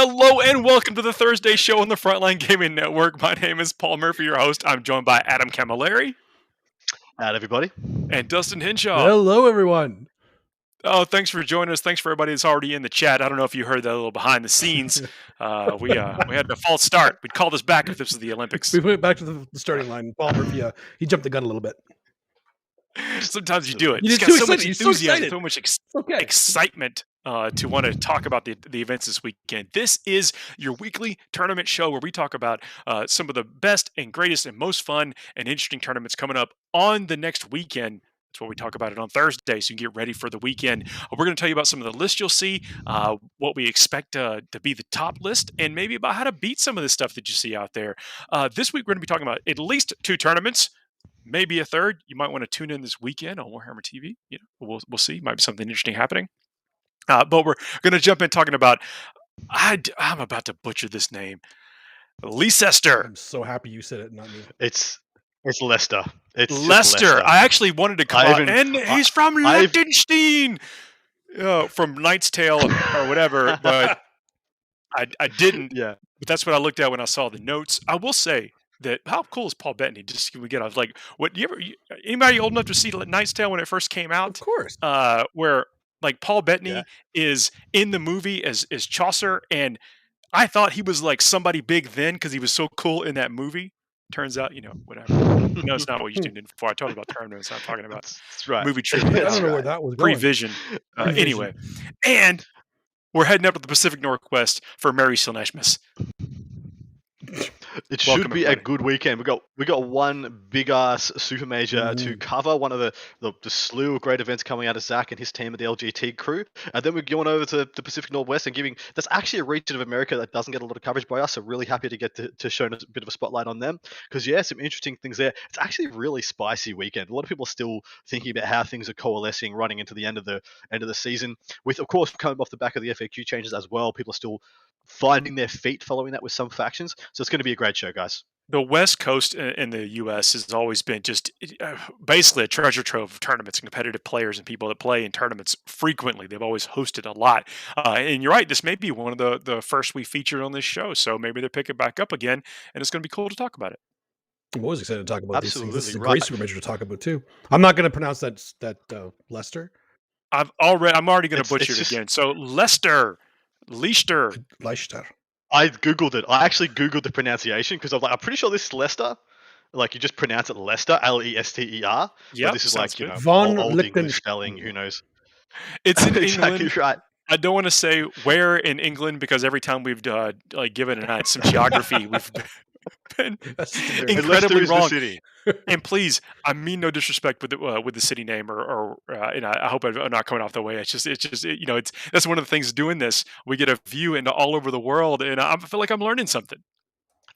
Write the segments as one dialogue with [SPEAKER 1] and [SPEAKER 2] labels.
[SPEAKER 1] Hello and welcome to the Thursday show on the Frontline Gaming Network. My name is Paul Murphy, your host. I'm joined by Adam Camilleri.
[SPEAKER 2] Howdy, everybody.
[SPEAKER 1] And Dustin Hinshaw.
[SPEAKER 3] Hello, everyone.
[SPEAKER 1] Oh, thanks for joining us. Thanks for everybody that's already in the chat. I don't know if you heard that little behind the scenes. We had a false start. We'd call this back if this was the Olympics.
[SPEAKER 3] We went back to the starting line. Paul Murphy, he jumped the gun a little bit.
[SPEAKER 1] Sometimes you do it.
[SPEAKER 3] You
[SPEAKER 1] It's
[SPEAKER 3] get
[SPEAKER 1] got
[SPEAKER 3] too
[SPEAKER 1] so much
[SPEAKER 3] excited.
[SPEAKER 1] enthusiasm, so much
[SPEAKER 3] Okay.
[SPEAKER 1] excitement to want to talk about the events this weekend. This is your weekly tournament show where we talk about some of the best and greatest and most fun and interesting tournaments coming up on the next weekend. That's what we talk about it on Thursday, so you can get ready for the weekend. We're going to tell you about some of the lists you'll see, what we expect to be the top list, and maybe about how to beat some of the stuff that you see out there. This week, we're going to be talking about at least 2 tournaments, maybe a third. You might want to tune in this weekend on Warhammer TV. You know, we'll see. Might be something interesting happening. But we're going to jump in talking about, I'm about to butcher this name, Leicester.
[SPEAKER 3] I'm so happy you said it, not me.
[SPEAKER 2] It's Leicester. It's
[SPEAKER 1] Leicester. I actually wanted to come out, and he's from Liechtenstein, from Knight's Tale or whatever, but I didn't.
[SPEAKER 2] Yeah.
[SPEAKER 1] But that's what I looked at when I saw the notes. I will say that how cool is Paul Bettany? Just can we get? I was like, what? Anybody old enough to see Knight's Tale when it first came out?
[SPEAKER 3] Of course.
[SPEAKER 1] Where like Paul Bettany is in the movie as Chaucer, and I thought he was like somebody big then because he was so cool in that movie. Turns out, whatever. No, it's not what you tuned in for. I talked about tournaments. I'm talking about
[SPEAKER 2] That's right.
[SPEAKER 1] movie trivia.
[SPEAKER 3] I don't know where that was going.
[SPEAKER 1] Prevision. Anyway, and we're heading up to the Pacific Northwest for Merry Slanneshmass.
[SPEAKER 2] It should be a good weekend. We got one big ass super major to cover, one of the slew of great events coming out of Zach and his team at the LGT crew, and then we're going over to the Pacific Northwest and that's actually a region of America that doesn't get a lot of coverage by us. So really happy to get to shine a bit of a spotlight on them because some interesting things there. It's actually a really spicy weekend. A lot of people are still thinking about how things are coalescing, running into the end of the season. With of course coming off the back of the FAQ changes as well, people are still finding their feet following that with some factions. So it's going to be a great show, guys.
[SPEAKER 1] The West Coast in the U.S. has always been just basically a treasure trove of tournaments and competitive players and people that play in tournaments frequently. They've always hosted a lot. And you're right, this may be one of the first we featured on this show. So maybe they're picking back up again, and it's going to be cool to talk about it.
[SPEAKER 3] I'm always excited to talk about these things. This is a
[SPEAKER 2] right.
[SPEAKER 3] great super major to talk about, too. I'm not going to pronounce that Leicester.
[SPEAKER 1] I'm already going to butcher it again. So Leicester.
[SPEAKER 2] I googled it. I actually googled the pronunciation because I'm pretty sure this is Leicester. Like you just pronounce it Leicester, Lester.
[SPEAKER 1] Yeah,
[SPEAKER 2] this is like
[SPEAKER 3] Von
[SPEAKER 2] old English
[SPEAKER 3] Lichtenstein.
[SPEAKER 2] spelling. Who knows?
[SPEAKER 1] It's in
[SPEAKER 2] exactly
[SPEAKER 1] England.
[SPEAKER 2] Right.
[SPEAKER 1] I don't want to say where in England because every time we've given some geography, we've been incredibly wrong.
[SPEAKER 2] City.
[SPEAKER 1] And please, I mean no disrespect with the city name or I hope I'm not coming off the way. It's just that's one of the things doing this. We get a view into all over the world, and I feel like I'm learning something.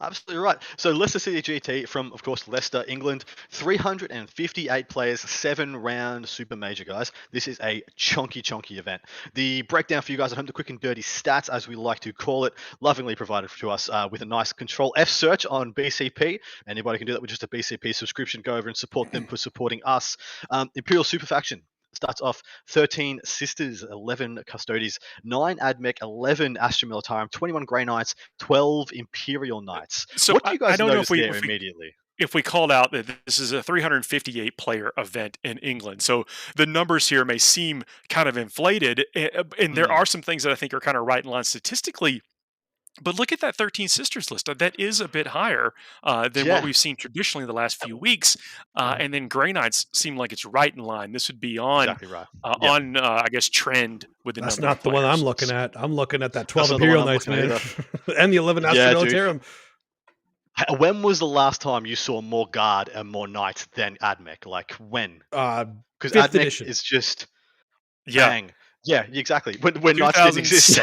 [SPEAKER 2] Absolutely right. So Leicester City GT from, of course, Leicester, England, 358 players, 7-round super major, guys. This is a chunky event. The breakdown for you guys at home, the quick and dirty stats, as we like to call it, lovingly provided to us with a nice Control F search on BCP. Anybody can do that with just a BCP subscription. Go over and support them for supporting us. Imperial Super Faction starts off 13 Sisters, 11 Custodes, 9 Admech, 11 Astra Militarum, 21 Grey Knights, 12 Imperial Knights.
[SPEAKER 1] So
[SPEAKER 2] what do you guys notice there
[SPEAKER 1] if
[SPEAKER 2] immediately?
[SPEAKER 1] If we called out that this is a 358 player event in England, so the numbers here may seem kind of inflated, and there are some things that I think are kind of right in line statistically. But look at that 13 Sisters list. That is a bit higher than what we've seen traditionally the last few weeks. And then Grey Knights seem like it's right in line. This would be on,
[SPEAKER 2] exactly right.
[SPEAKER 1] I guess, trend with the
[SPEAKER 3] That's
[SPEAKER 1] number
[SPEAKER 3] not
[SPEAKER 1] of
[SPEAKER 3] the
[SPEAKER 1] players.
[SPEAKER 3] one I'm looking at. I'm looking at that 12 Imperial Knights, man. And the 11 Astra Militarum.
[SPEAKER 2] When was the last time you saw more Guard and more Knights than Admech? Like when? Because Admech
[SPEAKER 3] edition.
[SPEAKER 2] is just
[SPEAKER 1] bang.
[SPEAKER 2] Yeah, exactly. When Knights didn't exist.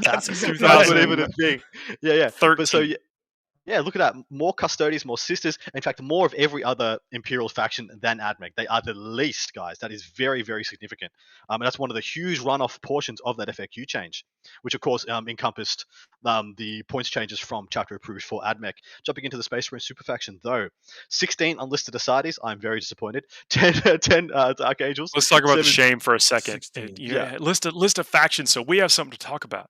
[SPEAKER 3] That's
[SPEAKER 2] That's not even a thing. Yeah.
[SPEAKER 1] 13.
[SPEAKER 2] But so Yeah, look at that. More Custodians, more Sisters. In fact, more of every other Imperial faction than AdMech. They are the least, guys. That is very, very significant. And that's one of the huge runoff portions of that FAQ change, which, of course, encompassed the points changes from chapter approved for AdMech. Jumping into the Space Marine Super faction, though. 16 unlisted Astartes. I'm very disappointed. 10 Dark Angels.
[SPEAKER 1] Let's talk about
[SPEAKER 2] 7...
[SPEAKER 1] the shame for a second. List a faction so we have something to talk about.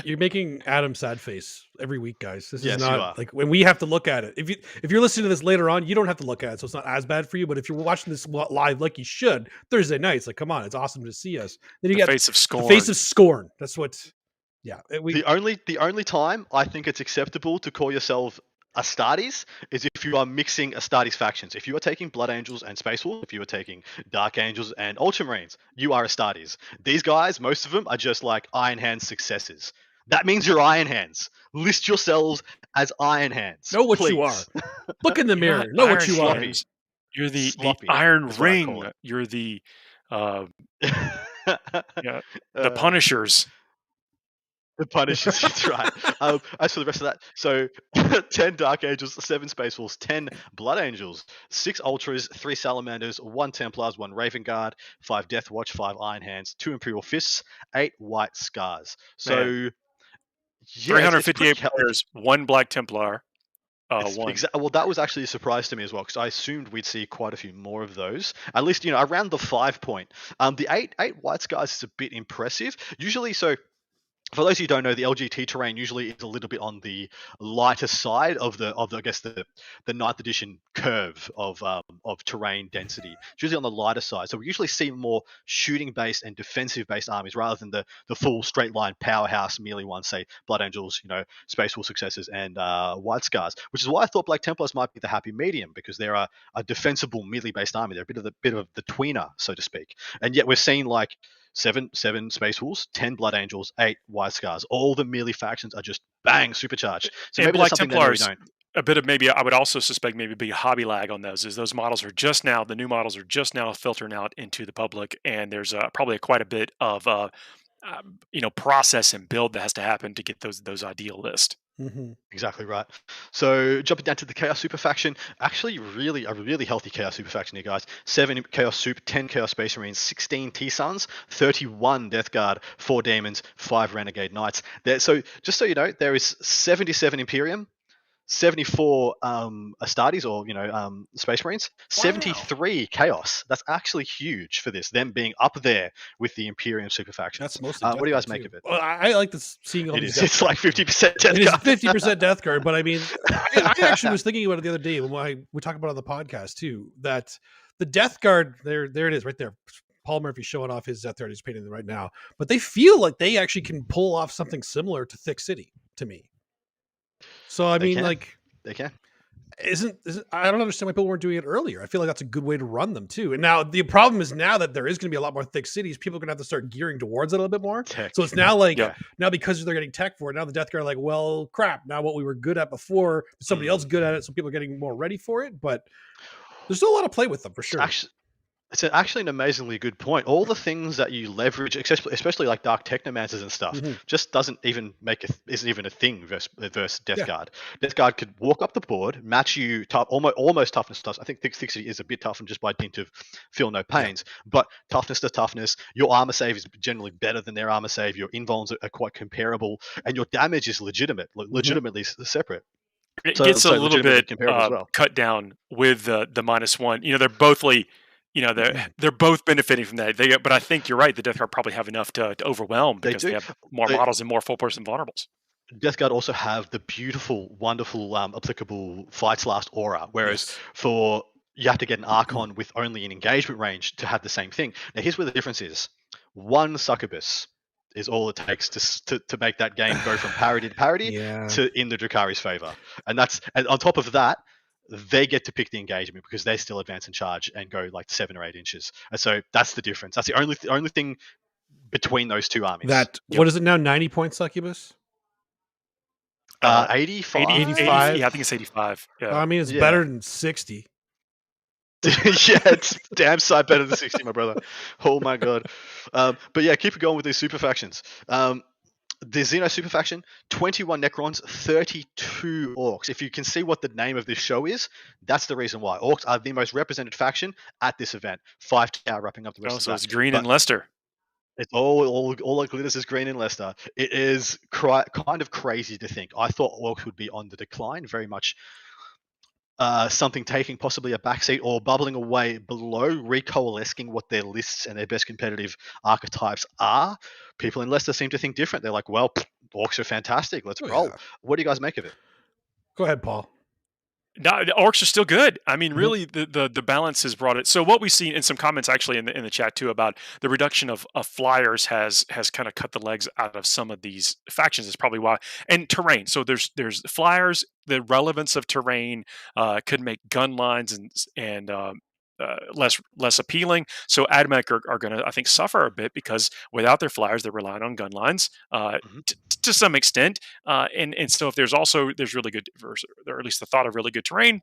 [SPEAKER 3] You're making Adam sad face every week, guys. This
[SPEAKER 2] Yes,
[SPEAKER 3] is
[SPEAKER 2] you
[SPEAKER 3] not
[SPEAKER 2] are.
[SPEAKER 3] like when we have to look at it. If you're listening to this later on, you don't have to look at it, so it's not as bad for you. But if you're watching this live, like you should, Thursday nights, like come on, it's awesome to see us. Then you
[SPEAKER 1] The
[SPEAKER 3] get
[SPEAKER 1] face of scorn.
[SPEAKER 3] the face of scorn. That's what. Yeah.
[SPEAKER 2] The only time I think it's acceptable to call yourself Astartes is if you are mixing Astartes factions. If you are taking Blood Angels and Space Wolves, if you are taking Dark Angels and Ultramarines, you are Astartes. These guys, most of them are just like Iron Hands successors. That means you're Iron Hands. List yourselves as Iron Hands.
[SPEAKER 3] Know what
[SPEAKER 2] please.
[SPEAKER 3] you are. Look in the mirror. Know what you are.
[SPEAKER 1] You're the
[SPEAKER 2] Sloppy,
[SPEAKER 1] Iron
[SPEAKER 2] is what I call
[SPEAKER 1] Ring.
[SPEAKER 2] it.
[SPEAKER 1] You're the the Punishers.
[SPEAKER 2] The Punishers, that's right. As for the rest of that, so 10 Dark Angels, 7 Space Wolves, 10 Blood Angels, 6 Ultras, 3 Salamanders, 1 Templars, 1 Raven Guard, 5 Death Watch, 5 Iron Hands, 2 Imperial Fists, 8 White Scars. So,
[SPEAKER 1] Man.
[SPEAKER 2] yeah,
[SPEAKER 1] 358 players, 1 Black Templar. One.
[SPEAKER 2] Well, that was actually a surprise to me as well, because I assumed we'd see quite a few more of those. At least, around the 5 point. The 8 White Scars is a bit impressive. Usually, so for those of you who don't know, the LGT terrain usually is a little bit on the lighter side of the I guess the 9th edition curve of terrain density. It's usually on the lighter side. So we usually see more shooting based and defensive based armies rather than the full straight line powerhouse melee ones, say Blood Angels, Space Wolf Successors and White Scars. Which is why I thought Black Templars might be the happy medium, because they're a defensible melee based army. They're a bit of the tweener, so to speak. And yet we're seeing like 7 Space Wolves, 10 Blood Angels, 8 White Scars. All the melee factions are just bang supercharged. So maybe
[SPEAKER 1] Black
[SPEAKER 2] there's something
[SPEAKER 1] Templars,
[SPEAKER 2] that we don't.
[SPEAKER 1] A bit of maybe I would also suspect maybe be a hobby lag on those, as those models are just now, the new models are just now filtering out into the public, and there's probably quite a bit of process and build that has to happen to get those ideal list.
[SPEAKER 3] Mm-hmm.
[SPEAKER 2] Exactly right. So jumping down to the Chaos Super faction, actually a really healthy Chaos Super faction here, guys. 7 Chaos Super, 10 Chaos Space Marines, 16 T-Suns, 31 Death Guard, 4 Demons, 5 Renegade Knights. So just so you know, there is 77 Imperium, 74 Astartes or Space Marines, 73 Chaos. That's actually huge for this. Them being up there with the Imperium super faction.
[SPEAKER 3] That's mostly.
[SPEAKER 2] What do you guys make of it?
[SPEAKER 3] Well, I like this seeing all
[SPEAKER 2] it
[SPEAKER 3] these.
[SPEAKER 2] Is. It's like 50% Death Guard.
[SPEAKER 3] It is 50% Death Guard, but I mean, I actually was thinking about it the other day when we talked about it on the podcast too. That the Death Guard, there it is, right there. Paul Murphy showing off his Death Guard. He's painting it right now, but they feel like they actually can pull off something similar to Thick City to me. So I mean,
[SPEAKER 2] they can.
[SPEAKER 3] Isn't I don't understand why people weren't doing it earlier. I feel like that's a good way to run them too. And now the problem is now that there is going to be a lot more thick cities, people are going to have to start gearing towards it a little bit more.
[SPEAKER 2] Tech.
[SPEAKER 3] So it's now now because they're getting tech for it, now the Death Guard are like, well, crap. Now what we were good at before, somebody else good at it, so people are getting more ready for it. But there's still a lot to play with them for sure.
[SPEAKER 2] It's actually an amazingly good point. All the things that you leverage, especially like Dark Technomancers and stuff, just isn't even a thing versus Death Guard. Death Guard could walk up the board, match you almost toughness to. I think Thick City is a bit tough, and just by dint of feel no pains. But toughness to toughness, your armor save is generally better than their armor save. Your invulns are quite comparable, and your damage is legitimately separate.
[SPEAKER 1] It gets a little bit cut down with the -1. They're both they're both benefiting from that. But I think you're right. The Death Guard probably have enough to overwhelm because they have more models and more full-person vulnerables.
[SPEAKER 2] Death Guard also have the beautiful, wonderful, applicable Fight's Last aura, whereas you have to get an Archon with only an engagement range to have the same thing. Now, here's where the difference is. 1 Succubus is all it takes to make that game go from parity to parity to in the Drukhari's favor. And on top of that, they get to pick the engagement because they still advance and charge and go like 7 or 8 inches. And so that's the difference. That's the only thing between those two armies.
[SPEAKER 3] What is it now? 90 point Succubus?
[SPEAKER 2] 85.
[SPEAKER 3] 85.
[SPEAKER 1] Yeah, I think it's 85. Yeah.
[SPEAKER 3] I mean, it's better than 60.
[SPEAKER 2] Yeah, it's damn sight better than 60, my brother. Oh my god. But yeah, keep it going with these super factions. The Xenos super faction, 21 Necrons, 32 Orcs. If you can see what the name of this show is, that's the reason why. Orcs are the most represented faction at this event. 5 wrapping up the rest
[SPEAKER 1] Oh,
[SPEAKER 2] of
[SPEAKER 1] so
[SPEAKER 2] that.
[SPEAKER 1] it's green
[SPEAKER 2] But
[SPEAKER 1] in Leicester.
[SPEAKER 2] it's all that glitters is green in Leicester. It is kind of crazy to think. I thought Orcs would be on the decline, very much something taking possibly a backseat or bubbling away below, recoalescing what their lists and their best competitive archetypes are. People in Leicester seem to think different. They're like, well, Orcs are fantastic. Let's roll.
[SPEAKER 3] Yeah.
[SPEAKER 2] What do you guys make of it?
[SPEAKER 3] Go ahead, Paul.
[SPEAKER 1] No, the orcs are still good. I mean,
[SPEAKER 3] Mhm.
[SPEAKER 1] really, the balance has brought it. So what we've seen in some comments actually in the chat too about the reduction of flyers has kind of cut the legs out of some of these factions. Is probably why. And terrain. So there's flyers. The relevance of terrain could make gun lines and less appealing. So AdMech are going to, I think, suffer a bit because without their flyers, they're relying on gun lines
[SPEAKER 2] Mhm.
[SPEAKER 1] to some extent. And so if there's really good, or at least the thought of really good terrain,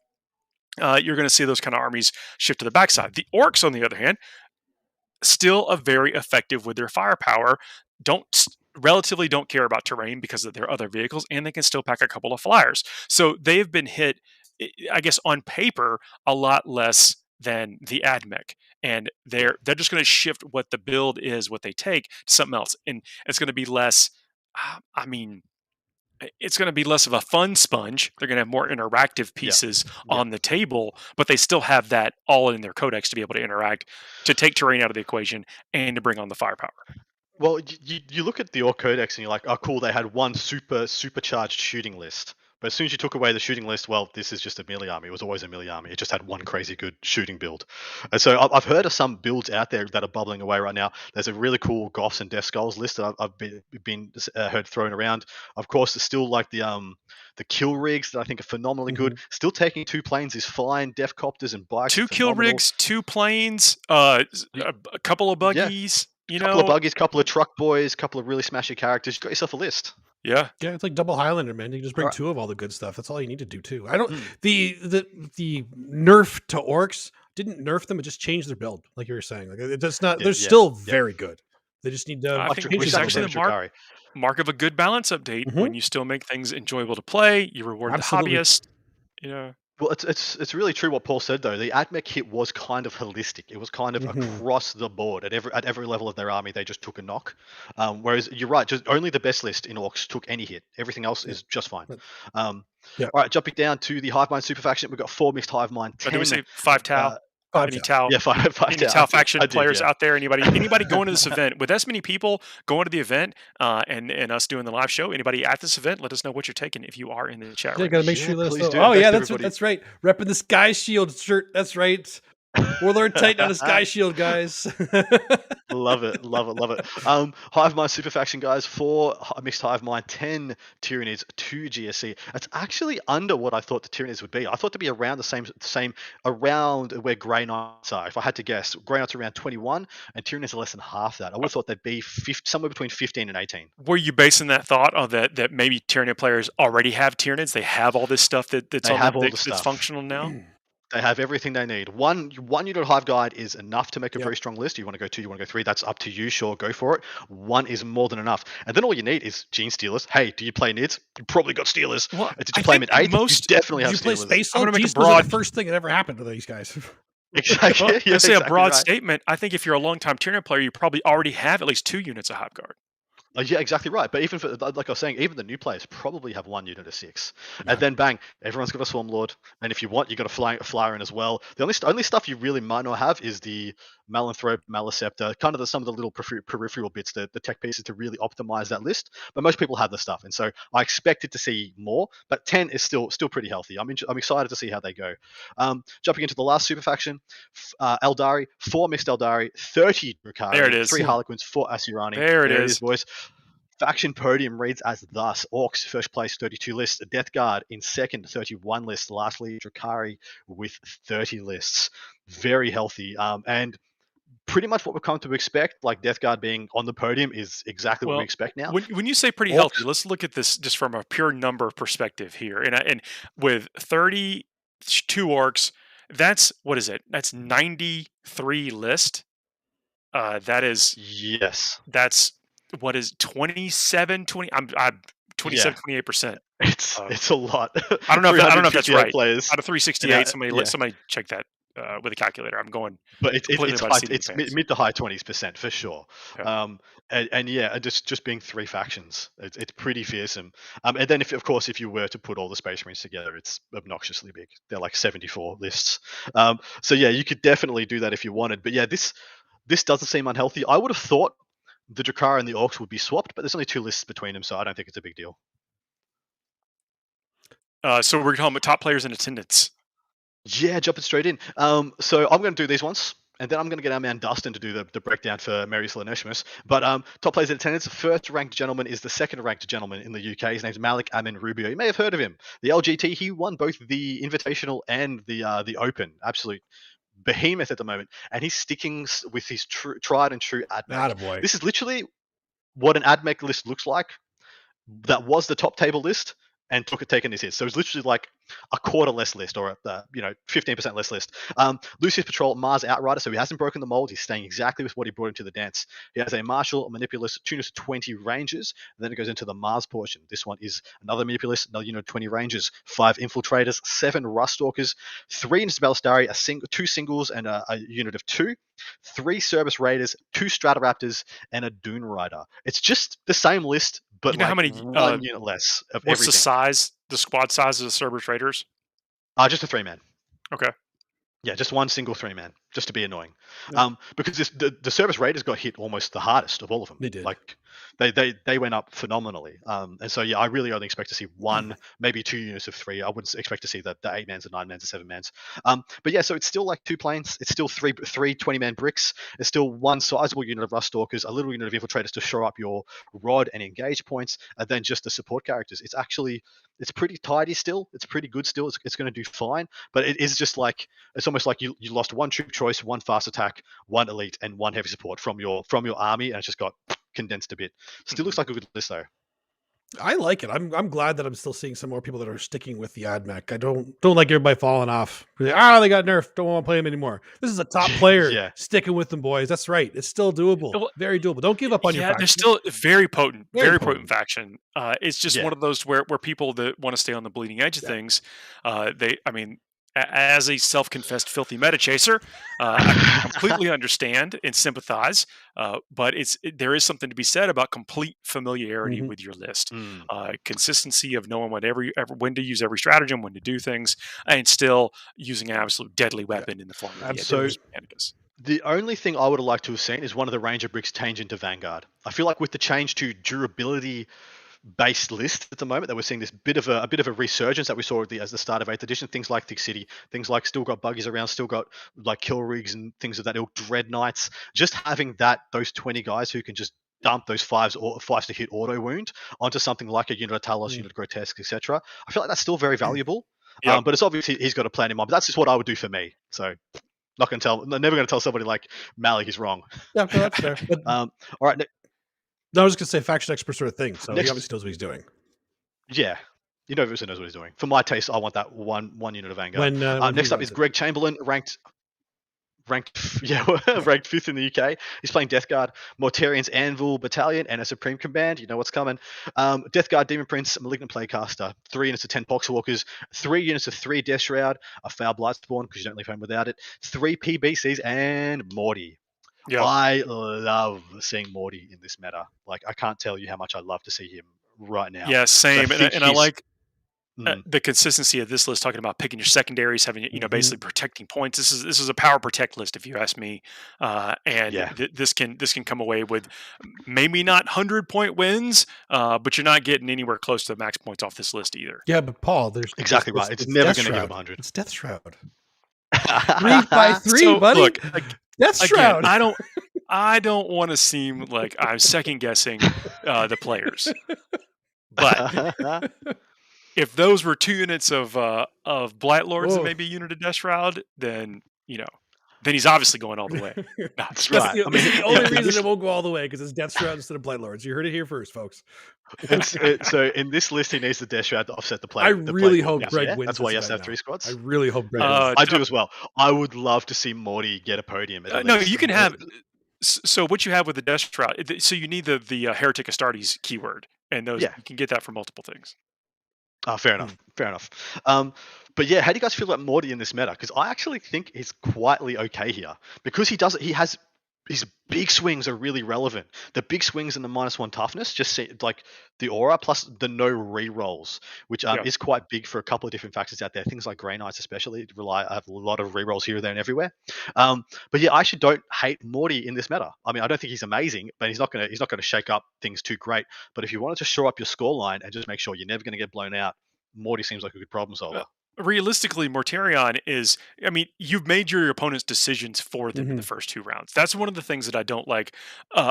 [SPEAKER 1] you're going to see those kind of armies shift to the backside. The orcs, on the other hand, still a very effective with their firepower. Relatively don't care about terrain because of their other vehicles, and they can still pack a couple of flyers. So they've been hit, I guess, on paper, a lot less than the AdMech, and they're just going to shift what the build is, what they take, to something else, and it's going to be less. I mean, it's going to be less of a fun sponge. They're going to have more interactive
[SPEAKER 2] Yeah.
[SPEAKER 1] pieces
[SPEAKER 2] Yeah.
[SPEAKER 1] on the table, but they still have that all in their codex to be able to interact, to take terrain out of the equation, and to bring on the firepower.
[SPEAKER 2] Well, you look at the Orc Codex and you're like, oh, cool, they had one supercharged shooting list. But as soon as you took away the shooting list, well, this is just a melee army. It was always a melee army. It just had one crazy good shooting build. And so I've heard of some builds out there that are bubbling away right now. There's a really cool Goths and Death Skulls list that I've been heard thrown around. Of course, there's still like the kill rigs that I think are phenomenally good. Still taking 2 planes is fine. Death Copters and bikes.
[SPEAKER 1] 2 kill rigs, 2 planes, a couple of buggies. You
[SPEAKER 2] couple of
[SPEAKER 1] know,
[SPEAKER 2] buggies, couple of truck boys, couple of really smashy characters. You got yourself a list.
[SPEAKER 1] yeah.
[SPEAKER 3] It's like double Highlander, man. You can just bring
[SPEAKER 2] Alright.
[SPEAKER 3] 2 of all the good stuff. That's all you need to do too. I don't the nerf to orcs didn't nerf them, it just changed their build, like you were saying. Like it's not they're still very good. They just need to
[SPEAKER 1] I think
[SPEAKER 3] change
[SPEAKER 1] it's
[SPEAKER 3] it
[SPEAKER 1] actually the mark of a good balance update when you still make things enjoyable to play. You reward
[SPEAKER 3] Absolutely.
[SPEAKER 1] the hobbyist. Yeah.
[SPEAKER 2] Well, it's really true what Paul said though. The AdMech hit was kind of holistic. It was kind of across the board at every level of their army. They just took a knock. Whereas you're right, just only the best list in Orcs took any hit. Everything else is just fine. All right, jumping down to the Hive Mind Super Faction, we've got 4 mixed Hive Mind. 10.
[SPEAKER 1] Did we say 5 Tau? Any Tau?
[SPEAKER 2] Yeah, 5
[SPEAKER 1] Any
[SPEAKER 2] Tau.
[SPEAKER 1] Tau faction
[SPEAKER 2] I did,
[SPEAKER 1] players
[SPEAKER 2] yeah.
[SPEAKER 1] out there? Anybody going to this event with as many people going to the event and us doing the live show? Anybody at this event? Let us know what you're taking if you are in the chat.
[SPEAKER 3] Yeah,
[SPEAKER 1] Right
[SPEAKER 3] gotta
[SPEAKER 1] now.
[SPEAKER 3] make sure you let us
[SPEAKER 2] please
[SPEAKER 3] know.
[SPEAKER 2] do.
[SPEAKER 3] Oh yeah,
[SPEAKER 2] Thanks,
[SPEAKER 3] that's right. Repping the Sky Shield shirt. That's right. Warlord Titan on a Sky Shield, guys.
[SPEAKER 2] Love it. Hive Mind Super Faction, guys, 4 mixed Hive Mind, 10 Tyranids, 2 GSC. That's actually under what I thought the Tyranids would be. I thought to be around the same around where Grey Knights are. If I had to guess, Grey Knights are around 21 and Tyranids are less than half that. I would have thought they'd be somewhere between 15 and 18.
[SPEAKER 1] Were you basing that thought on that maybe Tyranid players already have Tyranids? They have all this stuff that's functional now?
[SPEAKER 2] They have everything they need. One unit of Hive Guide is enough to make a very strong list. You want to go 2, you want to go 3, that's up to you. Sure, go for it. 1 is more than enough. And then all you need is Gene Stealers. Hey, do you play Nids? You probably got Stealers.
[SPEAKER 1] Well,
[SPEAKER 2] did you play them at 8? You definitely have
[SPEAKER 3] Did you play
[SPEAKER 2] Stealers.
[SPEAKER 3] Space?
[SPEAKER 1] I'm going to make a
[SPEAKER 3] broad.
[SPEAKER 1] broad.
[SPEAKER 3] The first thing that ever happened to these guys.
[SPEAKER 2] Exactly.
[SPEAKER 1] Let's say a broad statement. I think if you're a long-time Tyranid player, you probably already have at least 2 units of Hive Guard.
[SPEAKER 2] Yeah, exactly right. But even for, like I was saying, even the new players probably have 1 unit of 6. And then bang, everyone's got a Swarm Lord. And if you want, you got a flyer in as well. The only stuff you really might not have is the Malanthrope, Maliceptor, kind of some of the little peripheral bits, the tech pieces to really optimize that list. But most people have the stuff, and so I expected to see more. But 10 is still pretty healthy. I'm excited to see how they go. Jumping into the last super faction, Eldari, 4 mixed Eldari, 30 Drukhari,
[SPEAKER 1] There it is.
[SPEAKER 2] 3 Harlequins, 4 Asurani.
[SPEAKER 1] There it is,
[SPEAKER 2] boys. Faction podium reads as thus: Orcs first place 32 lists, Death Guard in second 31 lists, lastly Drukhari with 30 lists. Very healthy, and pretty much what we've come to expect. Like Death Guard being on the podium is exactly what we expect now.
[SPEAKER 1] When you say pretty healthy, let's look at this just from a pure number perspective here. And with 32 orcs, that's what is it? That's 93 list. That is
[SPEAKER 2] yes.
[SPEAKER 1] That's what is 27, 20? I'm 27, 28%.
[SPEAKER 2] It's a lot.
[SPEAKER 1] I don't know if that's
[SPEAKER 2] 358
[SPEAKER 1] right.
[SPEAKER 2] players.
[SPEAKER 1] Out of 368,
[SPEAKER 2] Yeah.
[SPEAKER 1] somebody check that with a calculator. I'm going
[SPEAKER 2] But
[SPEAKER 1] completely
[SPEAKER 2] it's
[SPEAKER 1] by
[SPEAKER 2] high,
[SPEAKER 1] the seat of
[SPEAKER 2] it's
[SPEAKER 1] the pants.
[SPEAKER 2] mid to high 20% for sure.
[SPEAKER 1] Yeah.
[SPEAKER 2] And yeah, just being 3 factions, it's pretty fearsome. And then if you were to put all the Space Marines together, it's obnoxiously big. They're like 74 lists. So yeah, you could definitely do that if you wanted. But yeah, this doesn't seem unhealthy. I would have thought the Drukhari and the orcs would be swapped, but there's only 2 lists between them, so I don't think it's a big deal.
[SPEAKER 1] So we're talking about top players in attendance.
[SPEAKER 2] Yeah, jumping straight in. So I'm going to do these ones, and then I'm going to get our man Dustin to do the breakdown for Merry Slanneshmass. But top players in attendance, first ranked gentleman is the second ranked gentleman in the UK. His name's Malik Amin Rubio. You may have heard of him. The LGT, he won both the Invitational and the Open. Absolute behemoth at the moment, and he's sticking with his tried and true AdMech.
[SPEAKER 3] Attaboy.
[SPEAKER 2] This is literally what an AdMech list looks like. That was the top table list, and taken this hit. So it's literally like a quarter less list, or 15% less list. Lucius Patrol, Mars Outrider, so he hasn't broken the mold. He's staying exactly with what he brought into the dance. He has a Martial, a Manipulus, 2 units 20 ranges, and then it goes into the Mars portion. This one is another Manipulus, another unit 20 ranges, 5 Infiltrators, 7 Ruststalkers, 3 units of Ballistari, 2 singles and a unit of 2, 3 Cerberus Raiders, 2 Stratoraptors, and a Dune Rider. It's just the same list, but
[SPEAKER 1] you know how many
[SPEAKER 2] 1 unit less of
[SPEAKER 1] what's
[SPEAKER 2] everything.
[SPEAKER 1] the squad size of the Cerberus Raiders?
[SPEAKER 2] Just a 3-man.
[SPEAKER 1] Okay.
[SPEAKER 2] Yeah, just one single 3-man, just to be annoying.
[SPEAKER 3] Yeah.
[SPEAKER 2] Because the Cerberus Raiders got hit almost the hardest of all of them.
[SPEAKER 3] They did.
[SPEAKER 2] Like they went up phenomenally. And so yeah, I really only expect to see 1, maybe 2 units of 3. I wouldn't expect to see the 8-mans and 9-mans and 7-mans. But yeah, so it's still like 2 planes. It's still 3 20-man bricks. It's still 1 sizable unit of Ruststalkers, a little unit of Infiltrators to show up your rod and engage points, and then just the support characters. It's pretty tidy still. It's pretty good still. It's going to do fine. But it is just like, it's almost like you lost 1 troop choice, 1 fast attack, 1 elite, and 1 heavy support from your army, and it's just got condensed a bit. Still looks like a good list though.
[SPEAKER 3] I like it. I'm glad that I'm still seeing some more people that are sticking with the AdMech. I don't like everybody falling off. They got nerfed. Don't want to play them anymore. This is a top player sticking with them, boys. That's right. It's still doable. Very doable. Don't give up on your faction.
[SPEAKER 1] They're still very potent faction. It's just one of those where people that want to stay on the bleeding edge of things, as a self-confessed filthy meta chaser, I completely understand and sympathize. But there is something to be said about complete familiarity with your list, consistency of knowing when to use every stratagem, when to do things, and still using an absolute deadly weapon in the form of the Mechanicus.
[SPEAKER 2] The only thing I would have liked to have seen is one of the Ranger bricks change into Vanguard. I feel like with the change to durability based list at the moment, that we're seeing this bit of a resurgence that we saw as the start of 8th edition. Things like Thick City, things like still got buggies around, still got like kill rigs and things of that ilk, Dread Knights. Just having those 20 guys who can just dump those 5s to hit auto wound onto something like a unit of Talos, unit of Grotesque, etc. I feel like that's still very valuable. But it's obviously he's got a plan in mind. But that's just what I would do for me. So never going to tell somebody like Malik he's wrong.
[SPEAKER 3] Yeah, that's fair. But,
[SPEAKER 2] all right.
[SPEAKER 3] No, I was just going to say faction expert sort of thing. So he obviously knows what he's doing.
[SPEAKER 2] Yeah. He obviously knows what he's doing. For my taste, I want that one unit of Vanguard. Next up is Greg Chamberlain, ranked 5th in the UK. He's playing Death Guard, Mortarian's Anvil Battalion, and a Supreme Command. You know what's coming. Death Guard, Demon Prince, Malignant Playcaster, 3 units of 10 Poxwalkers, 3 units of 3 Death Shroud, a Foul Blightspawn, because you don't leave home without it, 3 PBCs, and Morty. Yep. I love seeing Morty in this meta. Like, I can't tell you how much I love to see him right now.
[SPEAKER 1] Yeah, same. And I like the consistency of this list, talking about picking your secondaries, having basically protecting points. This is a power protect list, if you ask me. This can come away with maybe not 100-point wins, but you're not getting anywhere close to the max points off this list either.
[SPEAKER 3] Yeah, but Paul, there's
[SPEAKER 2] exactly right. It's never going to give up 100.
[SPEAKER 3] It's Death Shroud. 3x3, buddy.
[SPEAKER 1] Look,
[SPEAKER 3] Death Shroud.
[SPEAKER 1] Again, I don't want to seem like I'm second guessing the players, but if those were 2 units of Blight Lords and maybe a unit of Death Shroud, then he's obviously going all the way.
[SPEAKER 2] That's right.
[SPEAKER 3] The only reason it won't go all the way because it's Death Shroud instead of Blight Lords. You heard it here first, folks.
[SPEAKER 2] So in this list, he needs the Death Shroud to offset the play.
[SPEAKER 3] I really hope Greg wins.
[SPEAKER 2] That's why he has to have 3 squads.
[SPEAKER 3] I really hope Greg wins.
[SPEAKER 2] I do as well. I would love to see Morty get a podium.
[SPEAKER 1] No, you can have. So what you have with the Death Shroud, so you need the Heretic Astartes keyword, and those
[SPEAKER 2] Yeah.
[SPEAKER 1] you can get that for multiple things.
[SPEAKER 2] Fair enough. Fair enough. But yeah, how do you guys feel about Morty in this meta? Because I actually think he's quietly okay here because he has his big swings are really relevant. The big swings and the -1 toughness, like the aura plus the no re-rolls, which is quite big for a couple of different factors out there. Things like Grey Knights especially have a lot of re-rolls here, there, and everywhere. But yeah, I actually don't hate Morty in this meta. I mean, I don't think he's amazing, but he's not gonna shake up things too great. But if you wanted to shore up your scoreline and just make sure you're never gonna get blown out, Morty seems like a good problem solver.
[SPEAKER 1] Realistically, Mortarion is, I mean, you've made your opponent's decisions for them in the first 2 rounds. That's one of the things that I don't like,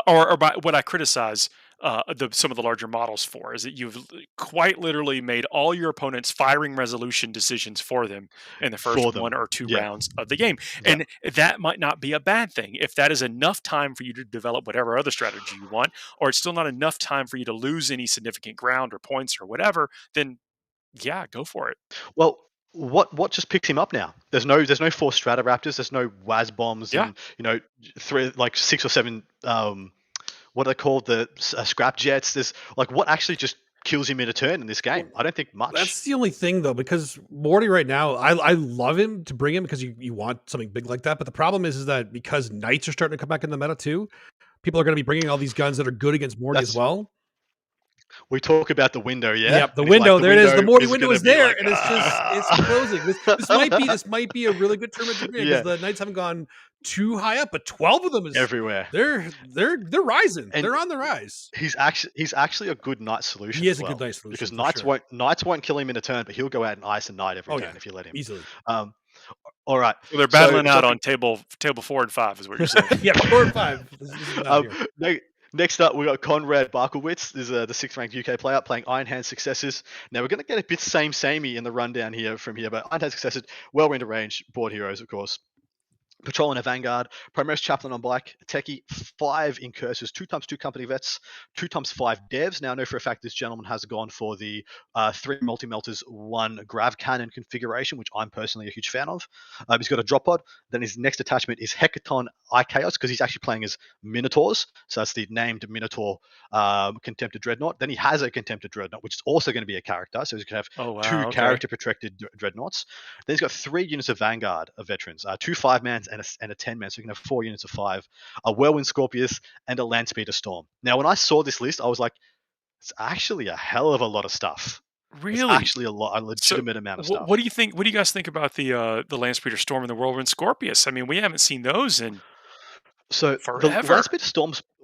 [SPEAKER 1] or what I criticize some of the larger models for, is that you've quite literally made all your opponent's firing resolution decisions for them in the first 1 or 2 rounds of the game. And that might not be a bad thing. If that is enough time for you to develop whatever other strategy you want, or it's still not enough time for you to lose any significant ground or points or whatever, then yeah, go for it.
[SPEAKER 2] Well, what just picked him up now? There's no 4 Stratoraptors. There's no WAS bombs and 6 or 7 what are they called, the scrap jets. There's like, what actually just kills him in a turn in this game? I don't think much.
[SPEAKER 3] That's the only thing though, because Morty right now, I love him to bring him because you want something big like that. But the problem is that because Knights are starting to come back in the meta too, people are going to be bringing all these guns that are good against Morty as well.
[SPEAKER 2] We talk about the window, yeah.
[SPEAKER 3] Yep, the window. There it is. The Morty window is there, and it's closing. This might be a really good tournament to bring because the Knights haven't gone too high up, but 12 of them is
[SPEAKER 2] everywhere.
[SPEAKER 3] They're rising. And they're on the rise.
[SPEAKER 2] He's actually a good Knight solution.
[SPEAKER 3] He is a good Knight solution
[SPEAKER 2] because Knights won't kill him in a turn, but he'll go out and ice a Knight every turn if you let him
[SPEAKER 3] easily.
[SPEAKER 2] All right.
[SPEAKER 1] So they're battling out on table 4 and 5, is what you're saying.
[SPEAKER 3] Yeah, 4 and 5.
[SPEAKER 2] Next up, we got Conrad Barkowitz. This is the 6th ranked UK player playing Iron Hand Successors. Now, we're going to get a bit samey in the rundown here but Iron Hand Successors, well-rounded range, board heroes, of course. Patrol in a Vanguard, Primaris Chaplain on bike, Techie, 5 Incursors, 2x2 company vets, 2x5 devs. Now, I know for a fact this gentleman has gone for the 3 multi-melters, 1 grav cannon configuration, which I'm personally a huge fan of. He's got a drop pod. Then his next attachment is Hecaton Chaos, because he's actually playing as Minotaurs. So that's the named Minotaur Contempted Dreadnought. Then he has a Contempted Dreadnought, which is also going to be a character. So he's going to have 2 character-protected Dreadnoughts. Then he's got 3 units of Vanguard of veterans, 2 5-mans and a 10-man, so you can have 4 units of 5, a Whirlwind Scorpius, and a Landspeeder Storm. Now, when I saw this list, I was like, it's actually a hell of a lot of stuff.
[SPEAKER 1] Really?
[SPEAKER 2] It's actually a legitimate amount of stuff.
[SPEAKER 1] What do you think? What do you guys think about the Landspeeder Storm and the Whirlwind Scorpius? I mean, we haven't seen those in forever.
[SPEAKER 2] The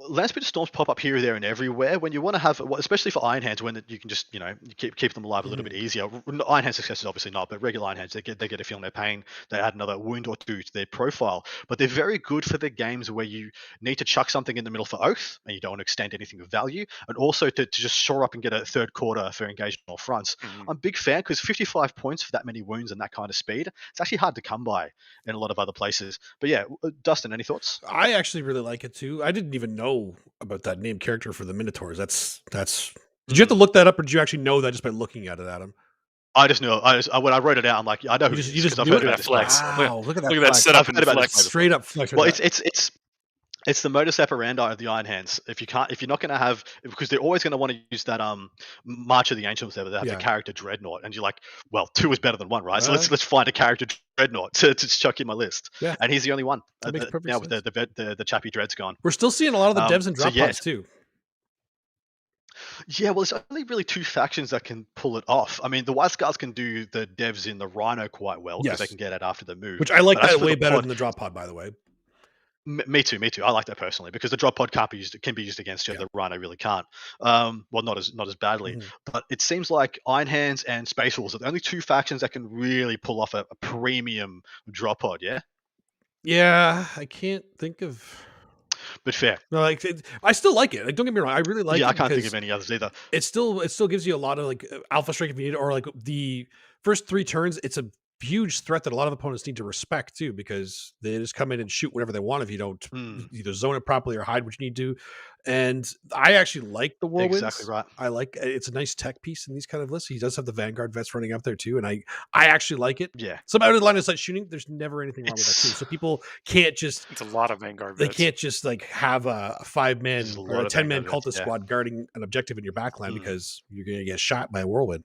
[SPEAKER 2] Landspeeder Storms pop up here, there, and everywhere. When you want to have, especially for Iron Hands, when you can just keep them alive a little bit easier. Iron Hand Success is obviously not, but regular Iron Hands, they get a feel in their pain. They add another wound or 2 to their profile. But they're very good for the games where you need to chuck something in the middle for Oath, and you don't want to extend anything of value, and also to just shore up and get a 3rd quarter for engagement on all fronts. I'm a big fan because 55 points for that many wounds and that kind of speed, it's actually hard to come by in a lot of other places. But yeah, Dustin, any thoughts?
[SPEAKER 3] I actually really like it too. I didn't even know about that named character for the Minotaurs. That's. Did you have to look that up, or did you actually know that just by looking at it, Adam?
[SPEAKER 2] I just know. When I wrote it out, I'm like, I know.
[SPEAKER 3] You just
[SPEAKER 2] I've
[SPEAKER 3] heard
[SPEAKER 2] about
[SPEAKER 3] that
[SPEAKER 1] flex.
[SPEAKER 3] Wow, look at that.
[SPEAKER 1] Look at that setup and flex.
[SPEAKER 3] Straight up flex.
[SPEAKER 2] Well, it's the modus operandi of the Iron Hands. If you're not going to have, because they're always going to want to use that March of the Ancients, whatever, they have the character Dreadnought, and you're like, well, 2 is better than 1, right? So let's find a character Dreadnought to chuck in my list. Yeah. And he's the only one.
[SPEAKER 3] That makes perfect
[SPEAKER 2] now
[SPEAKER 3] sense.
[SPEAKER 2] With the Chappie Dread's gone.
[SPEAKER 3] We're still seeing a lot of the devs and drop pods too.
[SPEAKER 2] Yeah, well, there's only really 2 factions that can pull it off. I mean, the White Scars can do the devs in the Rhino quite well because they can get it after the move.
[SPEAKER 3] Which I like that way better than the drop pod, by the way.
[SPEAKER 2] Me too. I like that personally because the drop pod can be used against you. The Rhino really can't. Well, not as badly. But it seems like Iron Hands and Space Wolves are the only 2 factions that can really pull off a premium drop pod. Yeah.
[SPEAKER 3] Yeah, I can't think of.
[SPEAKER 2] But fair.
[SPEAKER 3] No, like I still like it. Like, don't get me wrong, I really like it.
[SPEAKER 2] Yeah, I can't think of any others either.
[SPEAKER 3] It still gives you a lot of like alpha strike if you need it, or like the first 3 turns. It's a huge threat that a lot of opponents need to respect too, because they just come in and shoot whatever they want if you don't either zone it properly or hide what you need to. And I actually like the whirlwinds.
[SPEAKER 2] Exactly right.
[SPEAKER 3] I like it's a nice tech piece in these kind of lists. He does have the Vanguard vets running up there too, and I actually like it.
[SPEAKER 2] Yeah.
[SPEAKER 3] Some out of the line of sight shooting, there's never anything wrong with that too. So people can't just
[SPEAKER 1] It's a lot of Vanguard
[SPEAKER 3] they
[SPEAKER 1] vets.
[SPEAKER 3] can't just like have a 5-man
[SPEAKER 2] There's a
[SPEAKER 3] or
[SPEAKER 2] lot
[SPEAKER 3] a
[SPEAKER 2] of
[SPEAKER 3] 10-man
[SPEAKER 2] Vanguard
[SPEAKER 3] cultist
[SPEAKER 2] vets, yeah.
[SPEAKER 3] squad guarding an objective in your backline because you're going to get shot by a whirlwind.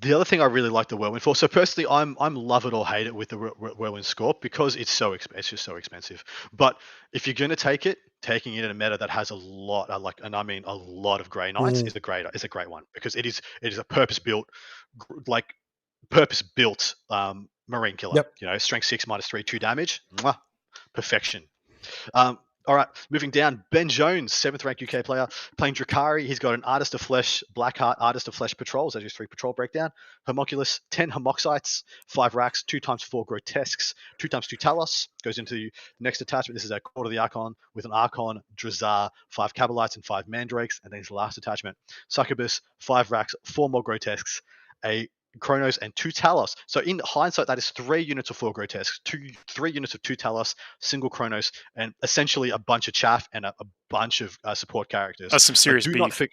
[SPEAKER 2] The other thing I really like the Whirlwind for, so personally, I'm love it or hate it with the Whirlwind Scorp because it's just so expensive. But if you're going to take it, taking it in a meta that has a lot, a lot of Grey Knights is a great one because it is a purpose built Marine killer.
[SPEAKER 3] Yep.
[SPEAKER 2] You know, strength 6 -3 2 damage, perfection. All right, moving down. Ben Jones, 7th ranked UK player, playing Drukhari. He's got an Artist of Flesh, Blackheart, Artist of Flesh patrols. That's his 3 patrol breakdown. Homunculus, 10 Homoxites, 5 Racks, 2x4 Grotesques, 2x2 Talos. Goes into the next attachment. This is a Court of the Archon with an Archon, Drazar, 5 Cabalites, and 5 Mandrakes. And then his last attachment, Succubus, 5 Racks, 4 more Grotesques, a Chronos, and 2 Talos. So in hindsight, that is 3 units of 4 Grotesques, 3 units of 2 Talos, single Chronos, and essentially a bunch of chaff and a bunch of support characters.
[SPEAKER 1] That's some serious beef.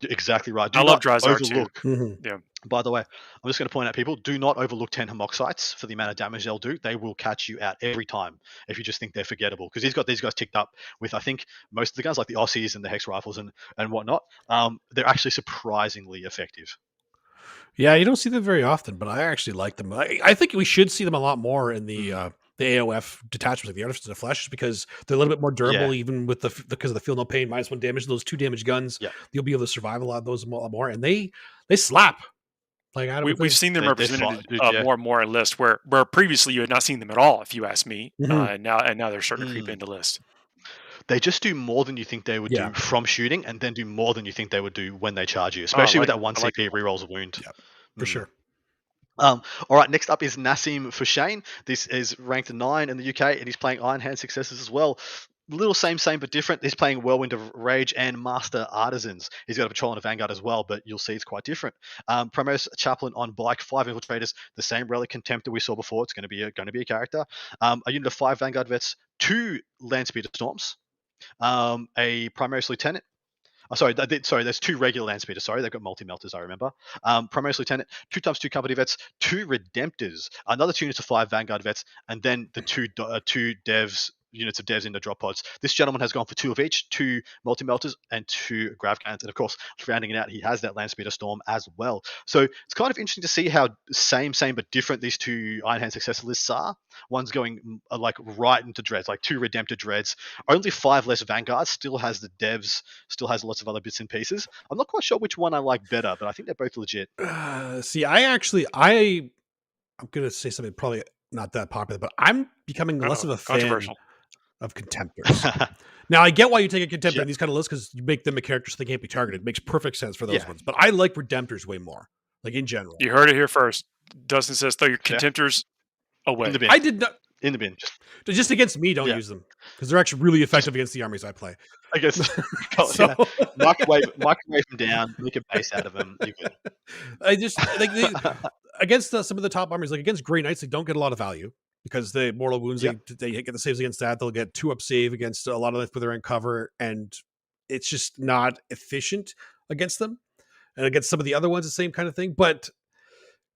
[SPEAKER 2] Exactly right.
[SPEAKER 1] I love Drazar too.
[SPEAKER 2] Yeah. By the way, I'm just going to point out, people, do not overlook 10 Homoxites for the amount of damage they'll do. They will catch you out every time if you just think they're forgettable. Because he's got these guys ticked up with, I think, most of the guns, like the Aussies and the Hex Rifles and whatnot. They're actually surprisingly effective.
[SPEAKER 3] Yeah, you don't see them very often, but I actually like them. I think we should see them a lot more in the AOF detachments, like the Artificer of Flesh, because they're a little bit more durable, even with because of the Feel No Pain -1 damage. Those 2 damage guns, you'll be able to survive a lot of those a lot more, and they slap. Like
[SPEAKER 1] we've seen them represented more and more in list where previously you had not seen them at all, if you ask me. And now they're starting to creep into list.
[SPEAKER 2] They just do more than you think they would do from shooting, and then do more than you think they would do when they charge you, especially with that 1 CP rerolls a wound.
[SPEAKER 3] Yeah, for sure.
[SPEAKER 2] All right, next up is Nassim Fushane. This is ranked 9 in the UK, and he's playing Iron Hand Successors as well. Little same but different. He's playing Whirlwind of Rage and Master Artisans. He's got a patrol and a Vanguard as well, but you'll see it's quite different. Promos Chaplain on bike, 5 Infiltrators, the same Relic Contemptor we saw before. It's going to be a character. A unit of 5 Vanguard Vets, 2 Landspeeder Storms, a Primaris Lieutenant. There's 2 regular Landspeeders. Sorry, they've got multi-melters, I remember. Primaris Lieutenant, 2x2 Company Vets, 2 Redemptors, another 2 units of 5 Vanguard Vets, and then the 2 units of devs in the drop pods. This gentleman has gone for 2 of each, 2 multi-melters and 2 grav cannons. And of course, rounding it out, he has that Landspeeder Storm as well. So it's kind of interesting to see how same but different these 2 Iron Hand Successor lists are. One's going right into Dreads, like 2 Redemptor Dreads, only 5 less Vanguards, still has the devs, still has lots of other bits and pieces. I'm not quite sure which one I like better, but I think they're both legit.
[SPEAKER 3] See, I'm going to say something probably not that popular, but I'm becoming less of a fan of Contemptors. Now, I get why you take a Contemptor in these kind of lists, because you make them a character so they can't be targeted. It makes perfect sense for those ones. But I like Redemptors way more, like in general.
[SPEAKER 1] You heard it here first. Dustin says throw your Contemptors away.
[SPEAKER 2] In the bin.
[SPEAKER 3] I did not.
[SPEAKER 2] In the bin.
[SPEAKER 3] Just against me, don't use them, because they're actually really effective against the armies I play.
[SPEAKER 2] I guess. Microwave them down, make a base out of them. You're good.
[SPEAKER 3] I just against some of the top armies, like against Grey Knights, they don't get a lot of value. Because the mortal wounds, they get the saves against that. They'll get 2-up save against a lot of with their in cover, and it's just not efficient against them. And against some of the other ones, the same kind of thing. But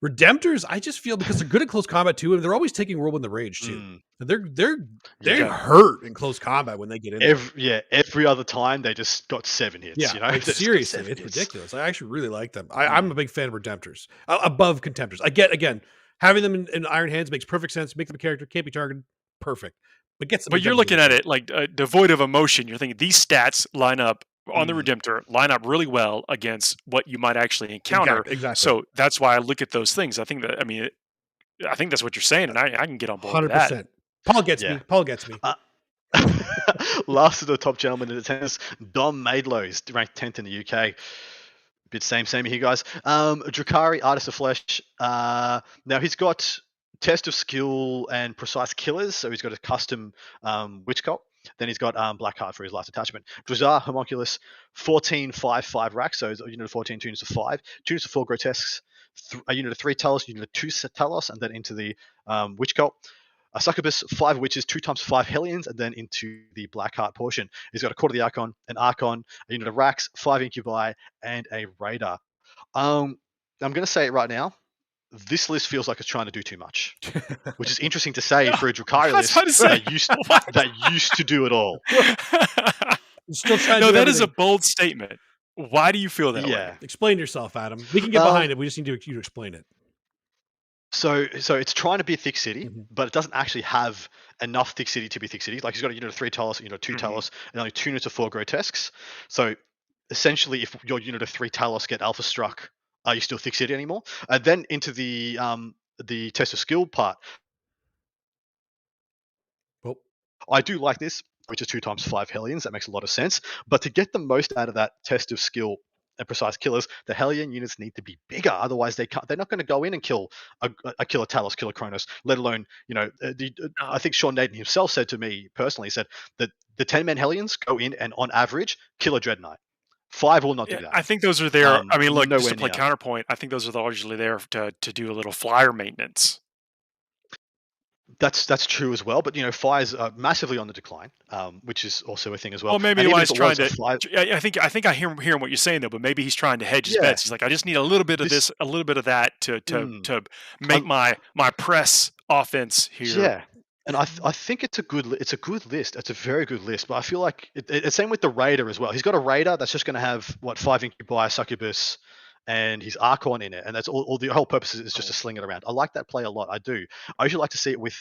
[SPEAKER 3] Redemptors, I just feel, because they're good at close combat too, and they're always taking Whirlwind the Rage too. And they hurt in close combat when they get in.
[SPEAKER 2] Every other time they just got 7 hits.
[SPEAKER 3] Yeah,
[SPEAKER 2] you know?
[SPEAKER 3] Seriously, it's ridiculous. I actually really like them. I'm a big fan of Redemptors above Contemptors. I get again. Having them in Iron Hands makes perfect sense. Make them a character, can't be targeted, perfect. But
[SPEAKER 1] you're looking at it like devoid of emotion. You're thinking these stats line up on the Redemptor, line up really well against what you might actually encounter.
[SPEAKER 3] Exactly.
[SPEAKER 1] So that's why I look at those things. I think that's what you're saying, and I can get on board 100%. With that.
[SPEAKER 3] Paul gets me.
[SPEAKER 2] Last of the top gentlemen in attendance, Dom Maidlow is ranked 10th in the UK. Bit same here, guys. Drukhari, Artist of Flesh. Now he's got Test of Skill and Precise Killers, so he's got a custom Witch Cult. Then he's got Blackheart for his last attachment. Drazar, Homunculus, 14, 5, 5 racks, so a unit of 14, 2 units of 5, 2 units of 4 Grotesques, a unit of 3 Talos, unit of 2 Talos, and then into the Witch Cult. A Succubus, 5 Witches, 2 times 5 Hellions, and then into the Blackheart portion. He's got a Quarter of the Archon, an Archon, a unit of Rax, 5 Incubi, and a Raider. I'm going to say it right now. This list feels like it's trying to do too much, which is interesting to say for a Drukhari list that used to do it all.
[SPEAKER 3] Still trying
[SPEAKER 1] no,
[SPEAKER 3] to do
[SPEAKER 1] that is a
[SPEAKER 3] everything.
[SPEAKER 1] bold statement. Why do you feel that way?
[SPEAKER 3] Explain yourself, Adam. We can get behind it. We just need you to explain it.
[SPEAKER 2] So it's trying to be a thick city, but it doesn't actually have enough thick city to be thick city. Like he's got a unit of 3 Talos, a unit of 2 Talos, and only 2 units of 4 Grotesques. So essentially, if your unit of 3 Talos get alpha struck, are you still thick city anymore? And then into the test of skill part.
[SPEAKER 3] Well,
[SPEAKER 2] I do like this, which is 2 times 5 Hellions. That makes a lot of sense. But to get the most out of that test of skill and precise killers, the Hellion units need to be bigger. Otherwise, they're not going to go in and kill a killer Talos, killer Kronos. Let alone, I think Sean Naden himself said to me personally, he said that the 10-man Hellions go in and on average kill a Dread Knight. 5 will not do that.
[SPEAKER 1] I think those are there. I mean, look, just to play
[SPEAKER 2] near.
[SPEAKER 1] counterpoint, I think those are largely there to do a little flyer maintenance.
[SPEAKER 2] That's true as well, but fires are massively on the decline, which is also a thing as well.
[SPEAKER 1] Well, maybe he's trying to. I think I hear hearing what you're saying though, but maybe he's trying to hedge his bets. He's like, I just need a little bit of this, a little bit of that to make my press offense here.
[SPEAKER 2] Yeah, and I think it's a good list. It's a very good list, but I feel like it's same with the Raider as well. He's got a Raider that's just going to have 5 Incubi, Succubus, and his Archon in it, and that's all. The whole purpose is just to sling it around. I like that play a lot. I do. I usually like to see it with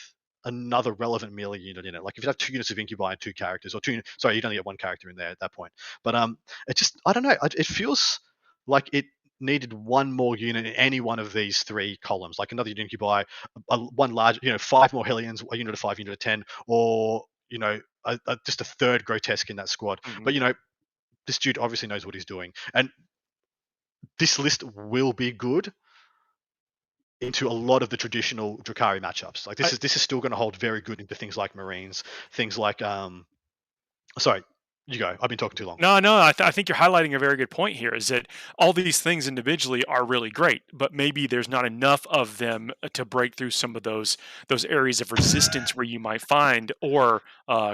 [SPEAKER 2] another relevant melee unit in it. Like if you have 2 units of Incubi and 2 characters, or 2. Sorry, you'd only get 1 character in there at that point. But it just, I don't know. It feels like it needed 1 more unit in any one of these 3 columns, like another unit of Incubi, 1 large, 5 more Hellions, a unit of 5, unit of 10, or just a 3rd Grotesque in that squad. But this dude obviously knows what he's doing, and this list will be good into a lot of the traditional Drukhari matchups. Like this is still going to hold very good into things like Marines, things like sorry, you go. I've been talking too long.
[SPEAKER 1] No, I think you're highlighting a very good point here. Is that all these things individually are really great, but maybe there's not enough of them to break through some of those areas of resistance where you might find, or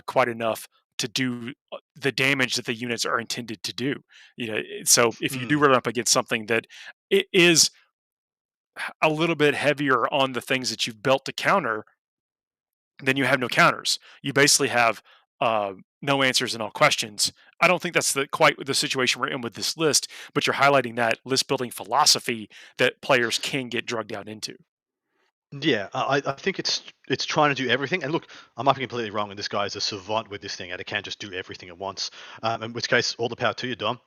[SPEAKER 1] quite enough to do the damage that the units are intended to do. So if you do run up against something that it is a little bit heavier on the things that you've built to counter, then you have no counters. You basically have no answers and all questions. I don't think that's quite the situation we're in with this list, but you're highlighting that list building philosophy that players can get drugged out into.
[SPEAKER 2] Yeah, I think it's trying to do everything. And look, I might be completely wrong, and this guy is a savant with this thing, and it can't just do everything at once. In which case, all the power to you, Dom.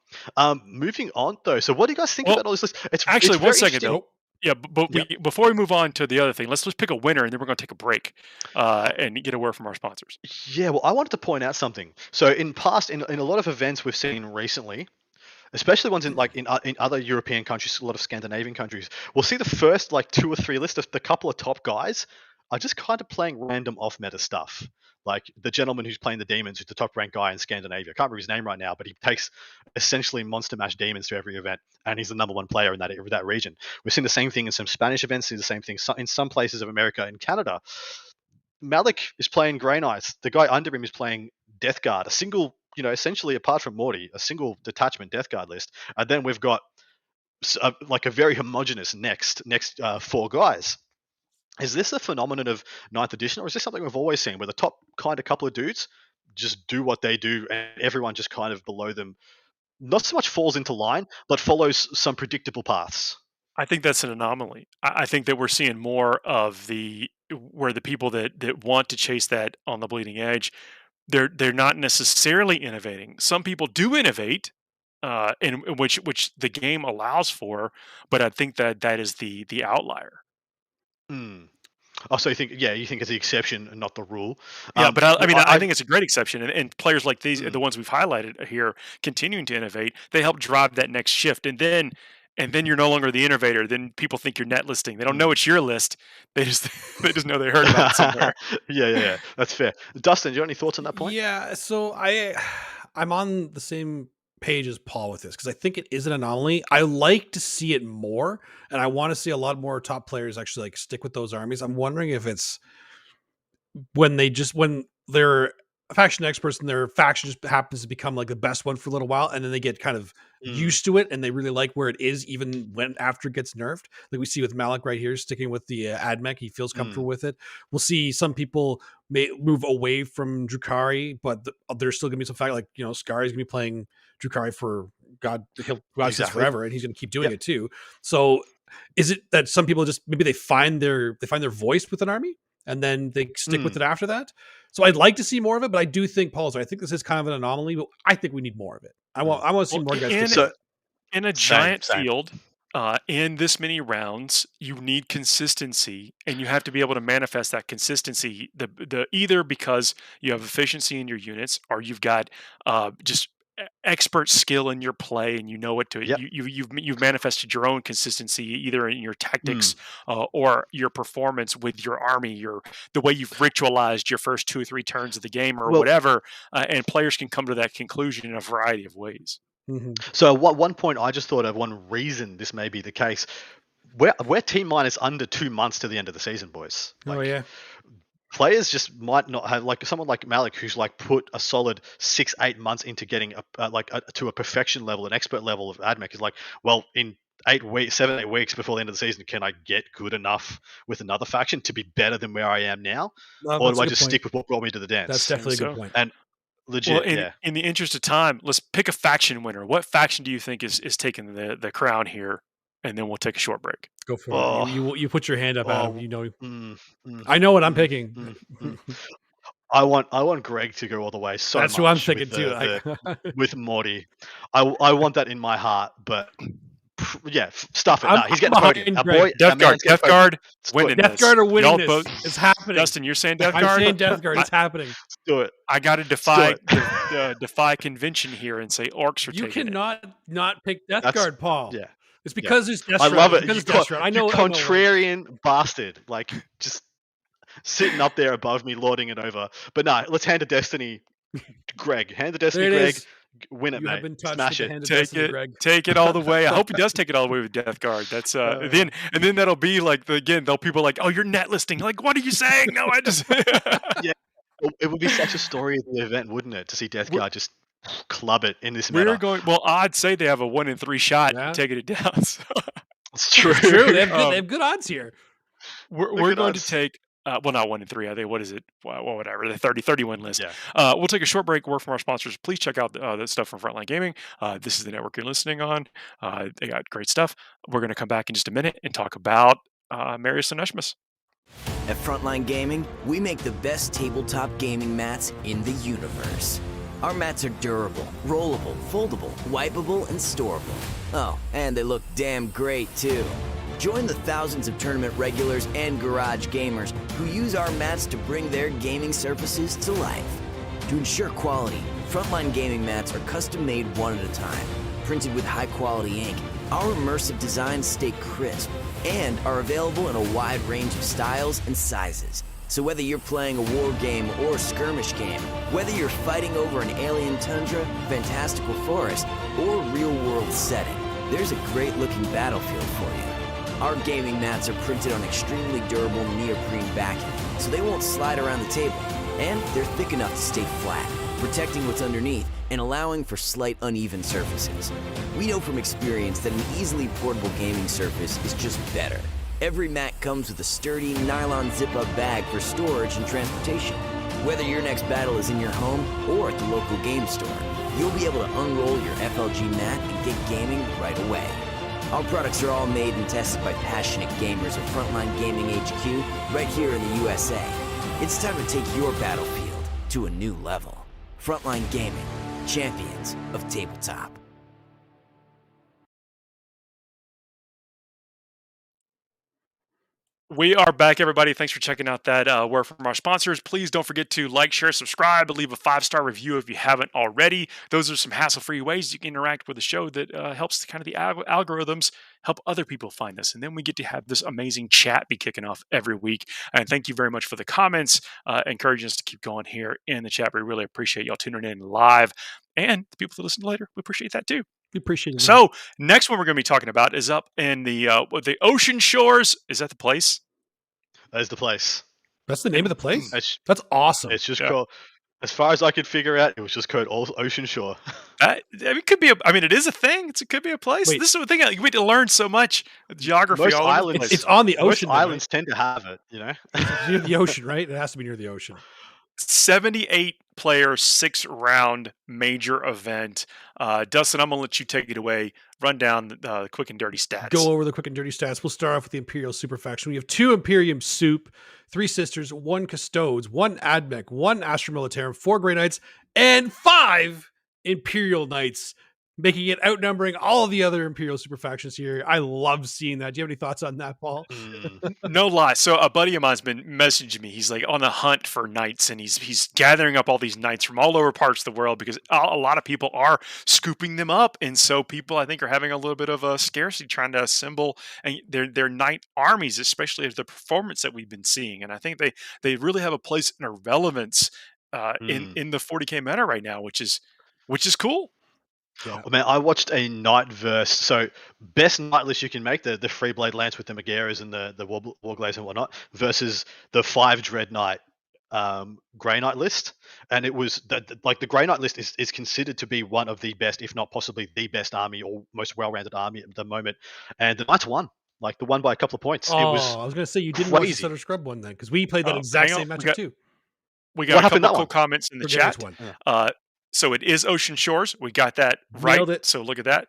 [SPEAKER 2] Moving on, though. So what do you guys think about all this list?
[SPEAKER 1] Actually,
[SPEAKER 2] it's
[SPEAKER 1] one second, though. Yeah, but before we move on to the other thing, let's pick a winner, and then we're going to take a break and get a word from our sponsors.
[SPEAKER 2] Yeah, well, I wanted to point out something. So in a lot of events we've seen recently, especially ones in other European countries, a lot of Scandinavian countries, we'll see the first 2 or 3 lists of the couple of top guys are just kind of playing random off-meta stuff. Like the gentleman who's playing the demons, who's the top ranked guy in Scandinavia. I can't remember his name right now, but he takes essentially monster mash demons to every event, and he's the number 1 player in that region. We've seen the same thing in some Spanish events, seen the same thing in some places of America and Canada. Malik is playing Grey Knights. The guy under him is playing Death Guard, a single, essentially apart from Morty, a single detachment Death Guard list. And then we've got a very homogenous next 4 guys. Is this a phenomenon of 9th edition, or is this something we've always seen where the top kind of couple of dudes just do what they do and everyone just kind of below them not so much falls into line, but follows some predictable paths?
[SPEAKER 1] I think that's an anomaly. I think that we're seeing more of where the people that want to chase that on the bleeding edge, they're not necessarily innovating. Some people do innovate, in which the game allows for, but I think that is the outlier.
[SPEAKER 2] Oh, so you think it's the exception and not the rule?
[SPEAKER 1] Yeah, but I think it's a great exception, and players like these, the ones we've highlighted here, continuing to innovate, they help drive that next shift, and then you're no longer the innovator. Then people think you're net listing. They don't know it's your list. They just know they heard about it somewhere.
[SPEAKER 2] Yeah, that's fair. Dustin, do you have any thoughts on that point?
[SPEAKER 3] Yeah, so I'm on the same page as Paul with this because I think it is an anomaly. I like to see it more, and I want to see a lot more top players actually like stick with those armies. I'm wondering if it's when they're faction experts and their faction just happens to become like the best one for a little while, and then they get kind of used to it and they really like where it is even when after it gets nerfed, like we see with Malik right here sticking with the admech. He feels comfortable with it. We'll see some people may move away from Drukhari, but there's still gonna be some fact like, you know, Scari's gonna be playing Drukhari for he'll watch this forever, and he's gonna keep doing it too. So is it that some people just maybe they find their voice with an army and then they stick with it after that? So I'd like to see more of it, but I do think Paul's right. I think this is kind of an anomaly, but I think we need more of it. I want to see more guys.
[SPEAKER 1] In a giant field, in this many rounds, you need consistency, and you have to be able to manifest that consistency. The either because you have efficiency in your units, or you've got just expert skill in your play, and you know what to. You've manifested your own consistency either in your tactics or your performance with your army, the way you've ritualized your first 2 or 3 turns of the game, or whatever. And players can come to that conclusion in a variety of ways.
[SPEAKER 2] So one point I just thought of, one reason this may be the case, we're T-minus under 2 months to the end of the season, boys. Players just might not have, like someone like Malik, who's like put a solid 6-8 months into getting to a perfection level, an expert level of admech, is like, well, in 7-8 weeks before the end of the season, can I get good enough with another faction to be better than where I am now, or do I just stick with what brought me to the dance?
[SPEAKER 3] That's definitely a good point.
[SPEAKER 2] And legit,
[SPEAKER 1] in the interest of time, let's pick a faction winner. What faction do you think is taking the crown here? And then we'll take a short break.
[SPEAKER 3] Go for it. You put your hand up, Adam. You know, I know what I'm picking.
[SPEAKER 2] I want Greg to go all the way. So
[SPEAKER 3] that's
[SPEAKER 2] much
[SPEAKER 3] who I'm thinking
[SPEAKER 2] too. With Morty, I want that in my heart, but yeah, stuff it. No, he's getting the podium. Our boy,
[SPEAKER 1] Death Guard, winning this.
[SPEAKER 3] Death Guard are winning this. It's happening.
[SPEAKER 1] Dustin, you're saying Death Guard?
[SPEAKER 3] I'm saying Death Guard. It's happening.
[SPEAKER 2] Let's do it.
[SPEAKER 1] I got to defy convention here and say orcs are taking it.
[SPEAKER 3] You cannot not pick Death Guard, Paul.
[SPEAKER 2] Yeah.
[SPEAKER 3] It's because there's Death
[SPEAKER 2] I love it.
[SPEAKER 3] I know,
[SPEAKER 2] contrarian bastard, like just sitting up there above me, lording it over. But no, let's hand to Destiny, Greg. Hand to Destiny, Greg. Win it, mate. Smash it.
[SPEAKER 1] Take it all the way. I hope he does take it all the way with Death Guard. That's then that'll be like they'll people like, oh, you're net listing. Like, what are you saying? No, I just
[SPEAKER 2] yeah. It would be such a story of the event, wouldn't it, to see Death Guard just club it in this meta.
[SPEAKER 1] I'd say they have a 1 in 3 shot taking it down. So.
[SPEAKER 2] It's true.
[SPEAKER 3] They have good odds here.
[SPEAKER 1] We're going to take not 1 in 3. I think, what is it? Well, whatever, the 30-31 list.
[SPEAKER 2] Yeah.
[SPEAKER 1] We'll take a short break. Word from our sponsors. Please check out the stuff from Frontline Gaming. This is the network you're listening on. They got great stuff. We're going to come back in just a minute and talk about Merry Slanneshmass.
[SPEAKER 4] At Frontline Gaming, we make the best tabletop gaming mats in the universe. Our mats are durable, rollable, foldable, wipeable, and storable. Oh, and they look damn great too. Join the thousands of tournament regulars and garage gamers who use our mats to bring their gaming surfaces to life. To ensure quality, Frontline Gaming mats are custom made one at a time, printed with high quality ink. Our immersive designs stay crisp and are available in a wide range of styles and sizes. So whether you're playing a war game or a skirmish game, whether you're fighting over an alien tundra, fantastical forest, or real-world setting, there's a great-looking battlefield for you. Our gaming mats are printed on extremely durable neoprene backing, so they won't slide around the table. And they're thick enough to stay flat, protecting what's underneath and allowing for slight uneven surfaces. We know from experience that an easily portable gaming surface is just better. Every mat comes with a sturdy nylon zip-up bag for storage and transportation. Whether your next battle is in your home or at the local game store, you'll be able to unroll your FLG mat and get gaming right away. Our products are all made and tested by passionate gamers at Frontline Gaming HQ right here in the USA. It's time to take your battlefield to a new level. Frontline Gaming, champions of tabletop.
[SPEAKER 1] We are back, everybody. Thanks for checking out that word from our sponsors. Please don't forget to like, share, subscribe, leave a 5-star review if you haven't already. Those are some hassle-free ways you can interact with the show that helps kind of the algorithms help other people find us. And then we get to have this amazing chat be kicking off every week. And thank you very much for the comments, encouraging us to keep going here in the chat. We really appreciate y'all tuning in live. And the people that listen later, we appreciate that too.
[SPEAKER 3] We appreciate it.
[SPEAKER 1] So next one we're going to be talking about is up in the ocean shores. Is that the place?
[SPEAKER 2] That is the place.
[SPEAKER 3] That's the name of the place?
[SPEAKER 2] It's,
[SPEAKER 3] That's awesome.
[SPEAKER 2] it's just called, as far as I could figure out, it was just called Ocean Shore.
[SPEAKER 1] It could be. It is a thing. It could be a place.
[SPEAKER 3] Wait.
[SPEAKER 1] This is the thing. You get to learn so much geography.
[SPEAKER 2] Most
[SPEAKER 1] all over the
[SPEAKER 2] islands-
[SPEAKER 1] place.
[SPEAKER 3] It's on the ocean.
[SPEAKER 2] Most islands tend to have it,
[SPEAKER 3] It's near the ocean, right? It has to be near the ocean.
[SPEAKER 1] 78 player 6-round major event. Dustin, I'm gonna let you take it away. Run down the quick and dirty stats.
[SPEAKER 3] Go over the quick and dirty stats. We'll start off with the Imperial Super Faction. We have 2 Imperium Soup, 3 Sisters, 1 Custodes, 1 Admech, 1 Astra Militarum, 4 Grey Knights, and 5 Imperial Knights, making it outnumbering all of the other Imperial Super Factions here. I love seeing that. Do you have any thoughts on that, Paul?
[SPEAKER 1] No lie. So a buddy of mine's been messaging me. He's like on the hunt for knights, and he's gathering up all these knights from all over parts of the world because a lot of people are scooping them up, and so people I think are having a little bit of a scarcity trying to assemble and their knight armies, especially as the performance that we've been seeing. And I think they really have a place and a relevance in the 40K meta right now, which is cool.
[SPEAKER 3] Yeah.
[SPEAKER 2] Oh, man, I watched a knight verse. So best knight list you can make, the free blade lance with the Megaeras and the Warglaives and whatnot, versus the 5 Dread Knight Grey Knight list. And it was the Grey Knight list is considered to be one of the best, if not possibly the best army or most well-rounded army at the moment. And the Knights won. Like the one by a couple of points.
[SPEAKER 3] Oh,
[SPEAKER 2] It was
[SPEAKER 3] I was going to say you didn't watch the
[SPEAKER 2] crazy.
[SPEAKER 3] Sutter Scrub one then, because we played that
[SPEAKER 1] Oh,
[SPEAKER 3] exact
[SPEAKER 1] hang on.
[SPEAKER 3] same matchup too.
[SPEAKER 1] We
[SPEAKER 2] What
[SPEAKER 1] got a
[SPEAKER 2] happened
[SPEAKER 1] couple
[SPEAKER 2] that
[SPEAKER 1] cool
[SPEAKER 2] one?
[SPEAKER 1] comments in the
[SPEAKER 3] Forget which
[SPEAKER 1] chat.
[SPEAKER 3] one.
[SPEAKER 1] So it is Ocean Shores. We got that right.
[SPEAKER 3] Nailed it.
[SPEAKER 1] So look at that.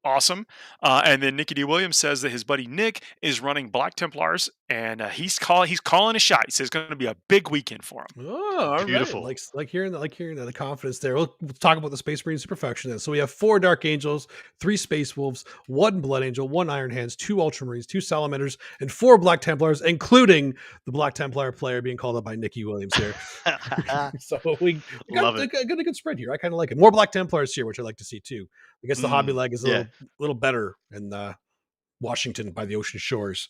[SPEAKER 1] Awesome. And then Nicky D. Williams says that his buddy Nick is running Black Templars, and he's calling a shot. He says it's going to be a big weekend for him.
[SPEAKER 3] Oh, all right.
[SPEAKER 2] Beautiful.
[SPEAKER 3] Like hearing that, the confidence there. We'll talk about the Space Marine Super Faction then. So we have 4 Dark Angels, 3 Space Wolves, 1 Blood Angel, 1 Iron Hands, 2 Ultramarines, 2 Salamanders, and 4 Black Templars, including the Black Templar player being called up by Nicky Williams here. So we
[SPEAKER 2] Love
[SPEAKER 3] got
[SPEAKER 2] it.
[SPEAKER 3] a good spread here. I kind of like it. More Black Templars here, which I like to see too. I guess the hobby leg is a
[SPEAKER 2] yeah.
[SPEAKER 3] little better in Washington by the ocean shores.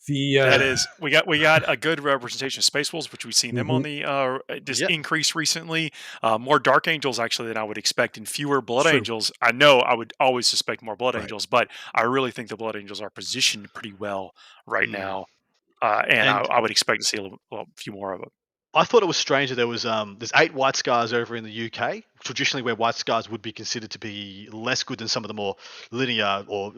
[SPEAKER 1] That is, we got a good representation of Space Wolves, which we've seen them on
[SPEAKER 3] Mm-hmm.
[SPEAKER 1] the just
[SPEAKER 2] Yep.
[SPEAKER 1] increase recently. More Dark Angels actually than I would expect, and fewer Blood
[SPEAKER 3] True.
[SPEAKER 1] Angels. I know I would always suspect more Blood
[SPEAKER 3] Right.
[SPEAKER 1] Angels, but I really think the Blood Angels are positioned pretty well right
[SPEAKER 2] Mm.
[SPEAKER 1] now, and
[SPEAKER 2] And-
[SPEAKER 1] I would expect to see a few more of them.
[SPEAKER 2] I thought it was strange that there was there's 8 White Scars over in the UK, traditionally where White Scars would be considered to be less good than some of the more linear or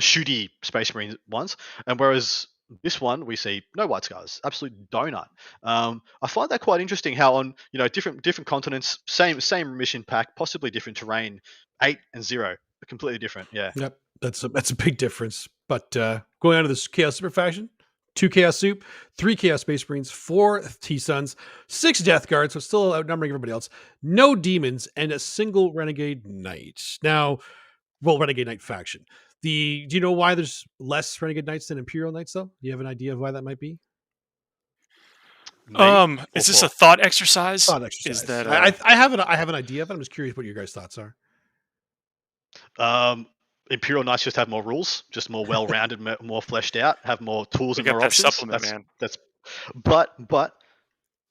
[SPEAKER 2] shooty Space Marine ones, and whereas this one we see no White Scars, absolute donut. I find that quite interesting. How on different continents, same mission pack, possibly different terrain, 8 and 0, completely different. Yeah.
[SPEAKER 3] Yep, that's a big difference. But going on to this Chaos Super Faction, 2 Chaos Soup, 3 Chaos Space Marines, 4 T-Suns, 6 Death Guards, so still outnumbering everybody else, no Demons, and a single Renegade Knight. Now, Renegade Knight faction. Do you know why there's less Renegade Knights than Imperial Knights, though? Do you have an idea of why that might be?
[SPEAKER 1] Is this a thought exercise?
[SPEAKER 3] Thought exercise.
[SPEAKER 1] Is that
[SPEAKER 3] I have an idea, but I'm just curious what your guys' thoughts are.
[SPEAKER 2] Imperial Knights just have more rules, just more well-rounded, more fleshed out, have more tools
[SPEAKER 1] we
[SPEAKER 2] and
[SPEAKER 1] got
[SPEAKER 2] more
[SPEAKER 1] that
[SPEAKER 2] options.
[SPEAKER 1] supplement, man?
[SPEAKER 2] But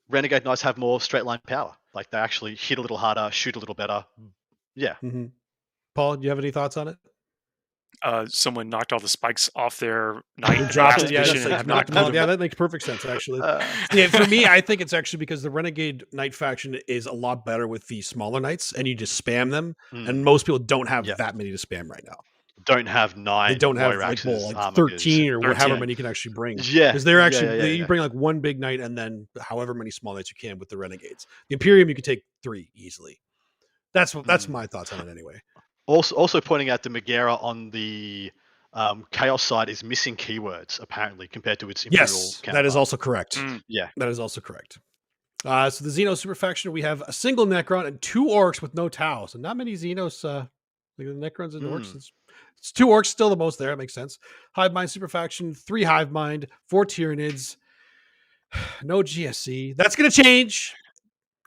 [SPEAKER 2] Renegade Knights have more straight line power. Like they actually hit a little harder, shoot a little better. Yeah.
[SPEAKER 3] Mm-hmm. Paul, do you have any thoughts on it?
[SPEAKER 1] Someone knocked all the spikes off their knight. in the
[SPEAKER 3] Dropped
[SPEAKER 1] last
[SPEAKER 3] it. Yeah,
[SPEAKER 1] edition
[SPEAKER 3] that's
[SPEAKER 1] and
[SPEAKER 3] like, knocked them
[SPEAKER 1] put
[SPEAKER 3] all. Yeah, that makes perfect sense, actually.
[SPEAKER 2] Uh,
[SPEAKER 3] Yeah, for me, I think it's actually because the Renegade Knight faction is a lot better with the smaller knights, and you just spam them. And most people don't have that many to spam right now.
[SPEAKER 2] don't have 9.
[SPEAKER 3] They don't have
[SPEAKER 2] warrior
[SPEAKER 3] like
[SPEAKER 2] axes,
[SPEAKER 3] 13 or
[SPEAKER 1] 13.
[SPEAKER 3] however many you can actually bring.
[SPEAKER 2] Yeah,
[SPEAKER 3] because they're actually
[SPEAKER 2] yeah.
[SPEAKER 3] you bring like one big knight and then however many small knights you can with the Renegades. The Imperium you could take 3 easily. That's my thoughts on it anyway.
[SPEAKER 2] Also pointing out the Megara on the Chaos side is missing keywords apparently compared to its Imperial.
[SPEAKER 3] Yes, that
[SPEAKER 2] counterpart.
[SPEAKER 3] is also correct.
[SPEAKER 2] Yeah.
[SPEAKER 3] That is also correct. So the Xenos super faction, we have a single Necron and 2 orcs with no Tau. So not many Xenos Like the Necrons and orcs. It's 2 orcs still the most there. It makes sense. Hive Mind super faction, 3 Hive Mind, 4 Tyranids, no GSC. That's gonna change.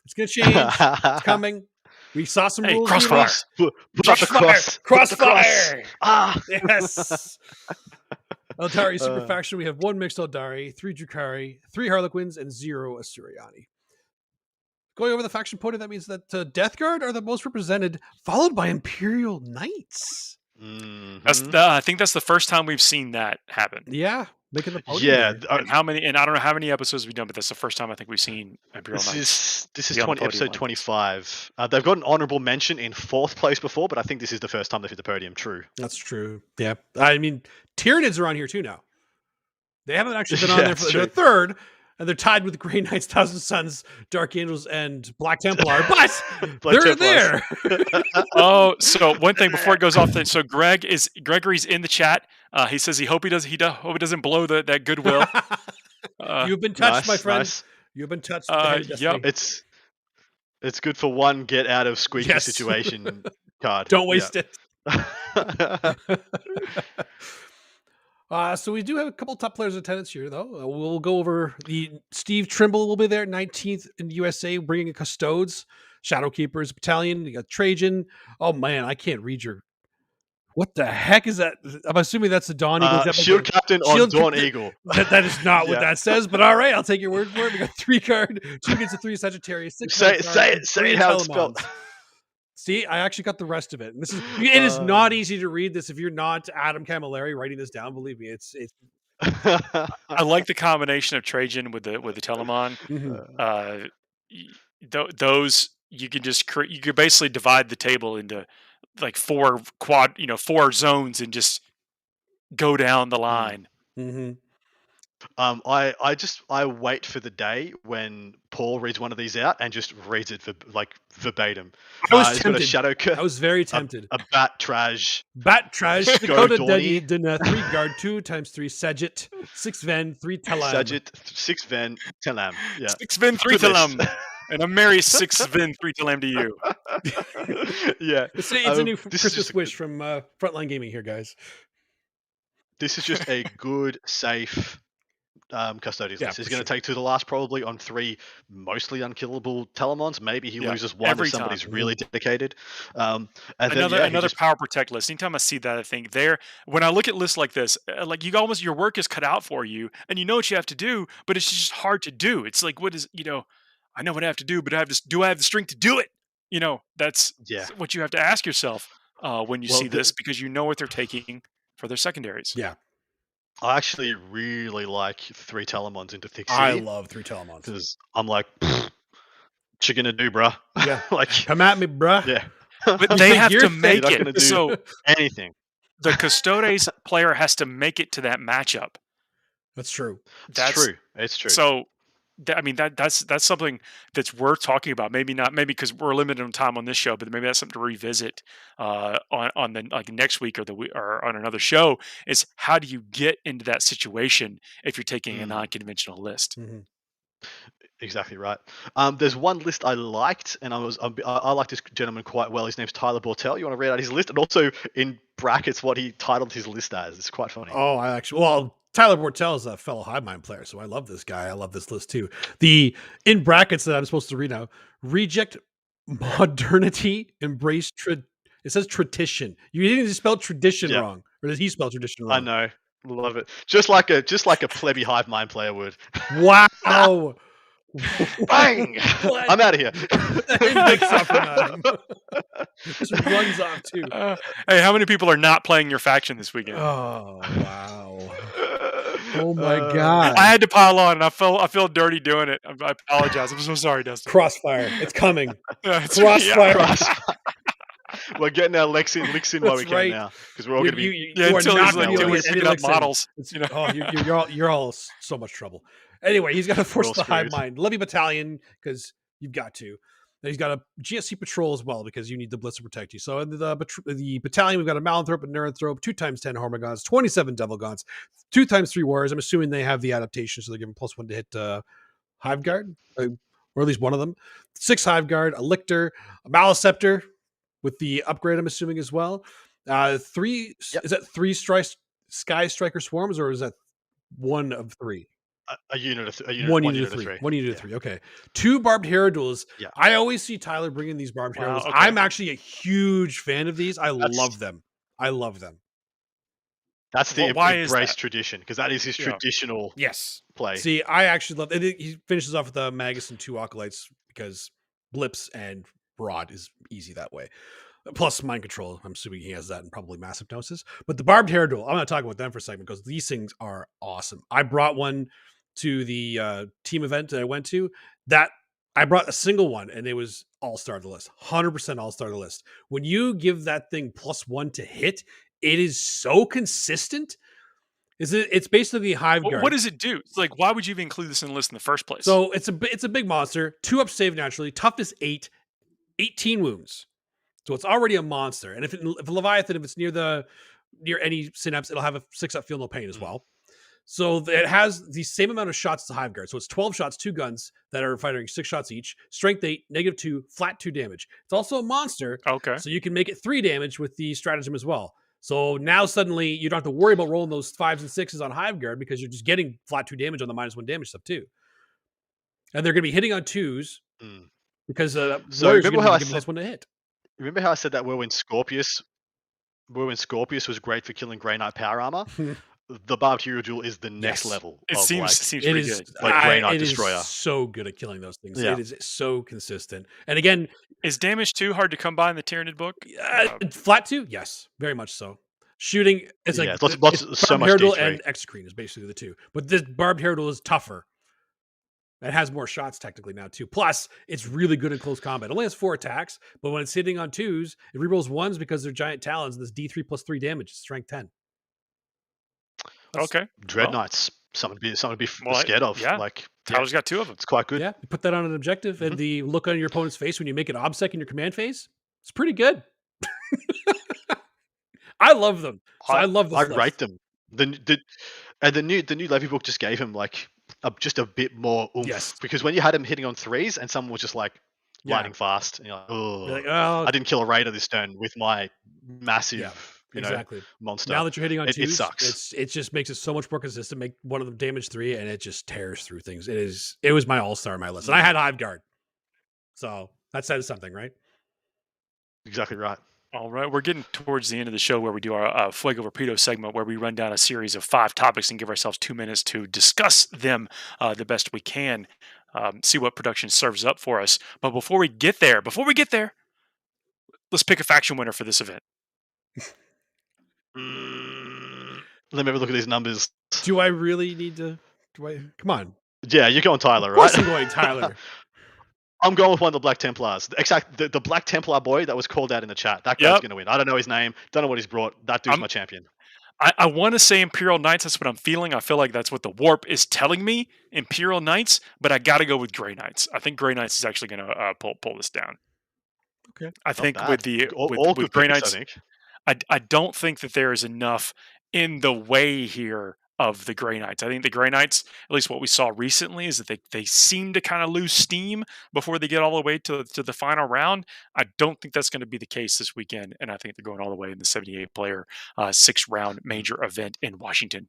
[SPEAKER 3] It's gonna change. It's coming. We saw some rules.
[SPEAKER 1] Crossfire.
[SPEAKER 3] Crossfire.
[SPEAKER 2] Ah,
[SPEAKER 3] Yes. Eldari super faction. We have 1 mixed Eldari, 3 Drukhari, 3 Harlequins, and 0 Asturiani. Going over the faction podium, that means that Death Guard are the most represented, followed by Imperial Knights.
[SPEAKER 1] I think that's the first time we've seen that happen.
[SPEAKER 3] Yeah, making the podium.
[SPEAKER 2] yeah.
[SPEAKER 1] And how many? And I don't know how many episodes we've done, but that's the first time I think we've seen Imperial Knights.
[SPEAKER 2] This is
[SPEAKER 1] be on the podium
[SPEAKER 2] episode
[SPEAKER 1] like this.
[SPEAKER 2] 25. They've got an honorable mention in 4th place before, but I think this is the first time they've hit the podium. True.
[SPEAKER 3] That's true. Yeah, I mean, Tyranids are on here too now. They haven't actually been on
[SPEAKER 2] Yeah,
[SPEAKER 3] there
[SPEAKER 2] it's
[SPEAKER 3] for
[SPEAKER 2] true.
[SPEAKER 3] their 3rd, and they're tied with Grey Knights, Thousand Suns, Dark Angels, and Black Templar. But
[SPEAKER 2] Black
[SPEAKER 3] they're
[SPEAKER 2] Templars.
[SPEAKER 3] there.
[SPEAKER 1] Oh, so one thing before it goes off. So Gregory's in the chat. He says hope he doesn't blow that goodwill.
[SPEAKER 3] You've been touched,
[SPEAKER 2] Nice,
[SPEAKER 3] my friend.
[SPEAKER 2] nice.
[SPEAKER 3] You've been touched.
[SPEAKER 1] Yep.
[SPEAKER 2] It's good for one get out of squeaky
[SPEAKER 3] Yes.
[SPEAKER 2] situation card.
[SPEAKER 3] Don't waste it.
[SPEAKER 2] it.
[SPEAKER 3] So we do have a couple top players in attendance here, though. We'll go over the Steve Trimble will be there, 19th in the USA, bringing a Custodes, Shadowkeepers Battalion. You got Trajan. Oh man, I can't read your. What the heck is that? I'm assuming that's the Dawn Eagle. Is that like
[SPEAKER 2] Shield
[SPEAKER 3] the-
[SPEAKER 2] Captain on
[SPEAKER 3] Shield
[SPEAKER 2] Dawn
[SPEAKER 3] Captain-
[SPEAKER 2] Eagle.
[SPEAKER 3] That is not what
[SPEAKER 2] Yeah.
[SPEAKER 3] that says, but all right, I'll take your word for it. We got 3 card, 2 against a 3 Sagittarius, 6
[SPEAKER 2] Say
[SPEAKER 3] Centaur,
[SPEAKER 2] it
[SPEAKER 3] and
[SPEAKER 2] say
[SPEAKER 3] 3
[SPEAKER 2] it how it's spelled.
[SPEAKER 3] Telemons. See, I actually got the rest of it. And it is not easy to read this if you're not Adam Camilleri writing this down. Believe me, it's
[SPEAKER 1] I like the combination of Trajan with the Telemon.
[SPEAKER 3] mhm.
[SPEAKER 1] Those you can just you could basically divide the table into like 4 zones and just go down the line.
[SPEAKER 3] Mhm.
[SPEAKER 2] I wait for the day when Paul reads one of these out and just reads it verbatim.
[SPEAKER 3] I was
[SPEAKER 2] He's got a
[SPEAKER 3] tempted.
[SPEAKER 2] shadow
[SPEAKER 3] I was very tempted.
[SPEAKER 2] a bat trash.
[SPEAKER 3] Bat trash,
[SPEAKER 2] Go,
[SPEAKER 3] Dakota
[SPEAKER 2] Donnie.
[SPEAKER 3] Dena, 3 guard, 2 times 3 Sagitt, 6 Ven, 3 Telam.
[SPEAKER 2] Sajit 6 Ven Telam. Yeah.
[SPEAKER 1] 6 Vin 3
[SPEAKER 2] Goodness.
[SPEAKER 1] Telam. And a merry 6 Vin 3 Telam to you.
[SPEAKER 2] Yeah.
[SPEAKER 3] It's a new
[SPEAKER 2] this is
[SPEAKER 3] Christmas
[SPEAKER 2] just a
[SPEAKER 3] wish from Frontline Gaming here, guys.
[SPEAKER 2] This is just a good, safe Custodians
[SPEAKER 3] Yeah,
[SPEAKER 2] list. He's
[SPEAKER 3] for
[SPEAKER 2] going to
[SPEAKER 3] sure.
[SPEAKER 2] take to the last probably on 3 mostly unkillable Telemons. Maybe he
[SPEAKER 1] Yeah,
[SPEAKER 2] loses one
[SPEAKER 1] every
[SPEAKER 2] if somebody's
[SPEAKER 1] time.
[SPEAKER 2] really dedicated. And then,
[SPEAKER 1] Another
[SPEAKER 2] he just-
[SPEAKER 1] power protect list. Anytime I see that, I think when I look at lists like this, like your work is cut out for you, and you know what you have to do, but it's just hard to do. It's like, I know what I have to do, but do I have the strength to do it? That's
[SPEAKER 2] Yeah.
[SPEAKER 1] what you have to ask yourself when you
[SPEAKER 2] Well,
[SPEAKER 1] see this, because you know what they're taking for their secondaries.
[SPEAKER 3] Yeah.
[SPEAKER 2] I actually really like 3 Telemons into Thick
[SPEAKER 3] I
[SPEAKER 2] City
[SPEAKER 3] love 3 Telemons.
[SPEAKER 2] because I'm like, what you gonna do, bruh?
[SPEAKER 3] Yeah.
[SPEAKER 2] Like,
[SPEAKER 3] Come at me, bruh.
[SPEAKER 2] yeah,
[SPEAKER 1] But they have
[SPEAKER 3] You're
[SPEAKER 1] to make
[SPEAKER 2] not gonna
[SPEAKER 1] it.
[SPEAKER 2] do-
[SPEAKER 1] So
[SPEAKER 2] anything.
[SPEAKER 1] the Custodes player has to make it to that matchup.
[SPEAKER 3] That's true.
[SPEAKER 2] It's true. It's true.
[SPEAKER 1] So, that's something that's worth talking about. Maybe not, maybe because we're limited on time on this show, but maybe that's something to revisit on the next week or on another show. Is how do you get into that situation if you're taking a non-conventional list?
[SPEAKER 3] Mhm.
[SPEAKER 2] Exactly right. There's one list I liked, and I like this gentleman quite well. His name's Tyler Bortel. You want to read out his list, and also in brackets what he titled his list as? It's quite funny.
[SPEAKER 3] Oh, Tyler Bortel is a fellow Hive Mind player, so I love this guy. I love this list too. In brackets that I'm supposed to read now: reject modernity, embrace it says tradition. You didn't spell tradition
[SPEAKER 2] Yeah.
[SPEAKER 3] wrong, or did he spell tradition
[SPEAKER 2] I
[SPEAKER 3] wrong?
[SPEAKER 2] know, love it. Just like a plebby Hive Mind player would.
[SPEAKER 3] Wow.
[SPEAKER 2] Bang!
[SPEAKER 3] What?
[SPEAKER 2] I'm out of here.
[SPEAKER 3] It makes up from Adam. Just runs off too.
[SPEAKER 1] Hey, how many people are not playing your faction this weekend?
[SPEAKER 3] Oh wow. Oh my god.
[SPEAKER 1] I had to pile on, and I feel dirty doing it. I apologize. I'm so sorry, Dustin.
[SPEAKER 3] Crossfire. It's coming.
[SPEAKER 1] It's-
[SPEAKER 3] Crossfire.
[SPEAKER 2] We're getting our licks in while we
[SPEAKER 3] That's
[SPEAKER 2] can
[SPEAKER 3] right.
[SPEAKER 2] now, because we're all going to be.
[SPEAKER 1] Yeah,
[SPEAKER 3] you are
[SPEAKER 1] until
[SPEAKER 3] not
[SPEAKER 1] he's
[SPEAKER 3] gonna
[SPEAKER 1] like
[SPEAKER 3] be able
[SPEAKER 1] doing
[SPEAKER 3] to get any
[SPEAKER 1] picking up
[SPEAKER 3] licks in.
[SPEAKER 1] models.
[SPEAKER 3] Oh, you're all so much trouble. Anyway, he's got to force
[SPEAKER 2] all
[SPEAKER 3] the Hive
[SPEAKER 2] screwed.
[SPEAKER 3] Mind Levy Battalion because you've got to. And he's got a GSC patrol as well because you need the Blitz to protect you. So in the battalion, we've got a Malanthrope, a Neuranthrope, 2 times 10 Hormigons, 27 Devil Gods, 2 times 3 Warriors. I'm assuming they have the adaptation, so they're giving +1 to hit Hive Guard, or at least one of them. 6 Hive Guard, a Lictor, a Maliceptor with the upgrade, I'm assuming as well. Three
[SPEAKER 2] Yep.
[SPEAKER 3] is that three Sky Striker swarms, or is that one of three?
[SPEAKER 2] A unit of
[SPEAKER 3] One unit of three. One unit of three. Okay. 2 barbed Heraldals.
[SPEAKER 2] Yeah.
[SPEAKER 3] I always see Tyler bringing these barbed
[SPEAKER 1] Wow,
[SPEAKER 3] Heraldals.
[SPEAKER 1] okay.
[SPEAKER 3] I'm actually a huge fan of these. I love them. I love them.
[SPEAKER 2] That's the
[SPEAKER 1] Why is
[SPEAKER 2] embrace
[SPEAKER 1] that?
[SPEAKER 2] tradition, because that is his traditional
[SPEAKER 3] Yes.
[SPEAKER 2] play.
[SPEAKER 3] See, I actually love it. He finishes off with the Magus and 2 Acolytes because Blips and Broad is easy that way. Plus mind control. I'm assuming he has that and probably massive gnosis. But the barbed Heraldal, I'm going to talk about them for a second because these things are awesome. I brought one to the team event that I went to. That I brought a single one and it was all-star the list. 100% all-star the list. When you give that thing +1 to hit, it is so consistent. It's basically Hive Guard.
[SPEAKER 1] What does it do? It's like, why would you even include this in the list in the first place?
[SPEAKER 3] So it's a big monster. 2 up save naturally. Toughness 8. 18 wounds. So it's already a monster. And if a Leviathan, if it's near any synapse, it'll have a 6 up feel no pain as well. So it has the same amount of shots as the Hive Guard. So it's 12 shots, 2 guns that are firing 6 shots each. Strength 8, -2, flat 2 damage. It's also a monster.
[SPEAKER 1] Okay.
[SPEAKER 3] So you can make it 3 damage with the stratagem as well. So now suddenly you don't have to worry about rolling those 5s and 6s on Hive Guard because you're just getting flat 2 damage on the -1 damage stuff too. And they're going to be hitting on 2s because
[SPEAKER 2] So
[SPEAKER 3] Warriors are
[SPEAKER 2] remember
[SPEAKER 3] going
[SPEAKER 2] how I
[SPEAKER 3] to give
[SPEAKER 2] said
[SPEAKER 3] +1 to hit.
[SPEAKER 2] remember how I said that Whirlwind Scorpius was great for killing Grey Knight power armor? The Barbed Heraldal is the next
[SPEAKER 3] Yes.
[SPEAKER 2] level.
[SPEAKER 1] It
[SPEAKER 2] of
[SPEAKER 1] seems
[SPEAKER 3] It
[SPEAKER 1] pretty
[SPEAKER 3] is
[SPEAKER 1] good.
[SPEAKER 2] like Grey Knight
[SPEAKER 3] it is
[SPEAKER 2] Destroyer.
[SPEAKER 3] so good at killing those things.
[SPEAKER 2] Yeah.
[SPEAKER 3] It is so consistent. And again,
[SPEAKER 1] Is damage 2 hard to come by in the Tyranid book?
[SPEAKER 3] flat 2, yes, very much so. Shooting, it's like
[SPEAKER 2] Yeah, lots
[SPEAKER 3] it's
[SPEAKER 2] so
[SPEAKER 3] Barbed
[SPEAKER 2] much
[SPEAKER 3] Heraldal
[SPEAKER 2] D3.
[SPEAKER 3] and Execrete is basically the two. But this Barbed Heraldal is tougher. It has more shots technically now too. Plus, it's really good in close combat. It only has 4 attacks, but when it's hitting on 2s, it rerolls 1s because they're giant talons. And this D3 +3 damage, strength 10.
[SPEAKER 1] Okay.
[SPEAKER 2] Dread Knights, something to be scared of.
[SPEAKER 1] Yeah.
[SPEAKER 2] Like
[SPEAKER 1] Tyler's got 2 of them.
[SPEAKER 2] it's quite good.
[SPEAKER 3] Yeah, you put that on an objective, and the look on your opponent's face when you make an obsec in your command phase, it's pretty good. I love them. So I love this
[SPEAKER 2] I
[SPEAKER 3] list.
[SPEAKER 2] rate them. The new Levy book just gave him like just a bit more oomph.
[SPEAKER 3] Yes.
[SPEAKER 2] Because when you had him hitting on 3s and someone was just like lightning fast, and you're like, oh,
[SPEAKER 3] You're like, oh,
[SPEAKER 2] I didn't kill a raider this turn with my massive,
[SPEAKER 3] exactly.
[SPEAKER 2] monster.
[SPEAKER 3] Now that you're hitting on 2s,
[SPEAKER 2] it sucks.
[SPEAKER 3] it just makes it so much more consistent. Make one of them damage 3, and it just tears through things. It was my all-star on my list, and I had Hive Guard, so that says something, right?
[SPEAKER 2] Exactly right.
[SPEAKER 1] All right, we're getting towards the end of the show where we do our Fuego or Pedo segment where we run down a series of 5 topics and give ourselves 2 minutes to discuss them the best we can, see what production serves up for us. But before we get there, let's pick a faction winner for this event.
[SPEAKER 2] Let me have a look at these numbers.
[SPEAKER 3] Do I really need to? Come on?
[SPEAKER 2] Yeah, you're going Tyler,
[SPEAKER 3] Of course
[SPEAKER 2] right?
[SPEAKER 3] I'm going Tyler.
[SPEAKER 2] I'm going with one of the Black Templars. The Black Templar boy that was called out in the chat. That guy's going to win. I don't know his name. Don't know what he's brought. That dude's my champion.
[SPEAKER 1] I want to say Imperial Knights. That's what I'm feeling. I feel like that's what the warp is telling me. Imperial Knights, but I got to go with Grey Knights. I think Grey Knights is actually going to pull this down.
[SPEAKER 3] Okay.
[SPEAKER 1] I think with the
[SPEAKER 2] all
[SPEAKER 1] with Grey
[SPEAKER 2] picks,
[SPEAKER 1] Knights, I don't think that there is enough in the way here of the Grey Knights. I think the Grey Knights, at least what we saw recently, is that they seem to kind of lose steam before they get all the way to the final round. I don't think that's going to be the case this weekend, and I think they're going all the way in the 78-player 6-round major event in Washington.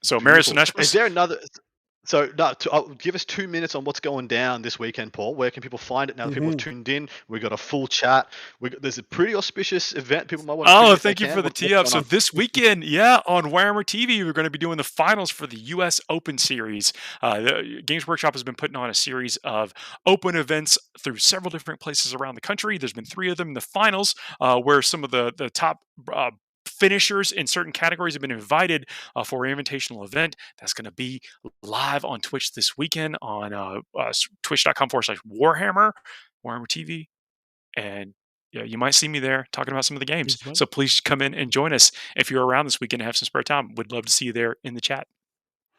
[SPEAKER 1] So, Merry Slanneshmass.
[SPEAKER 2] Is there another? So, I'll give us 2 minutes on what's going down this weekend, Paul. Where can people find it now that people have tuned in? We got a full chat. There's a pretty auspicious event. People might want to.
[SPEAKER 1] Oh, thank you for the tee up. So this weekend, on Warhammer TV, we're going to be doing the finals for the U.S. Open Series. The Games Workshop has been putting on a series of open events through several different places around the country. There's been 3 of them in the finals, where some of the top finishers in certain categories have been invited for an invitational event that's going to be live on Twitch this weekend on twitch.com/Warhammer TV. And you might see me there talking about some of the games. So please come in and join us if you're around this weekend and have some spare time. Would love to see you there in the chat.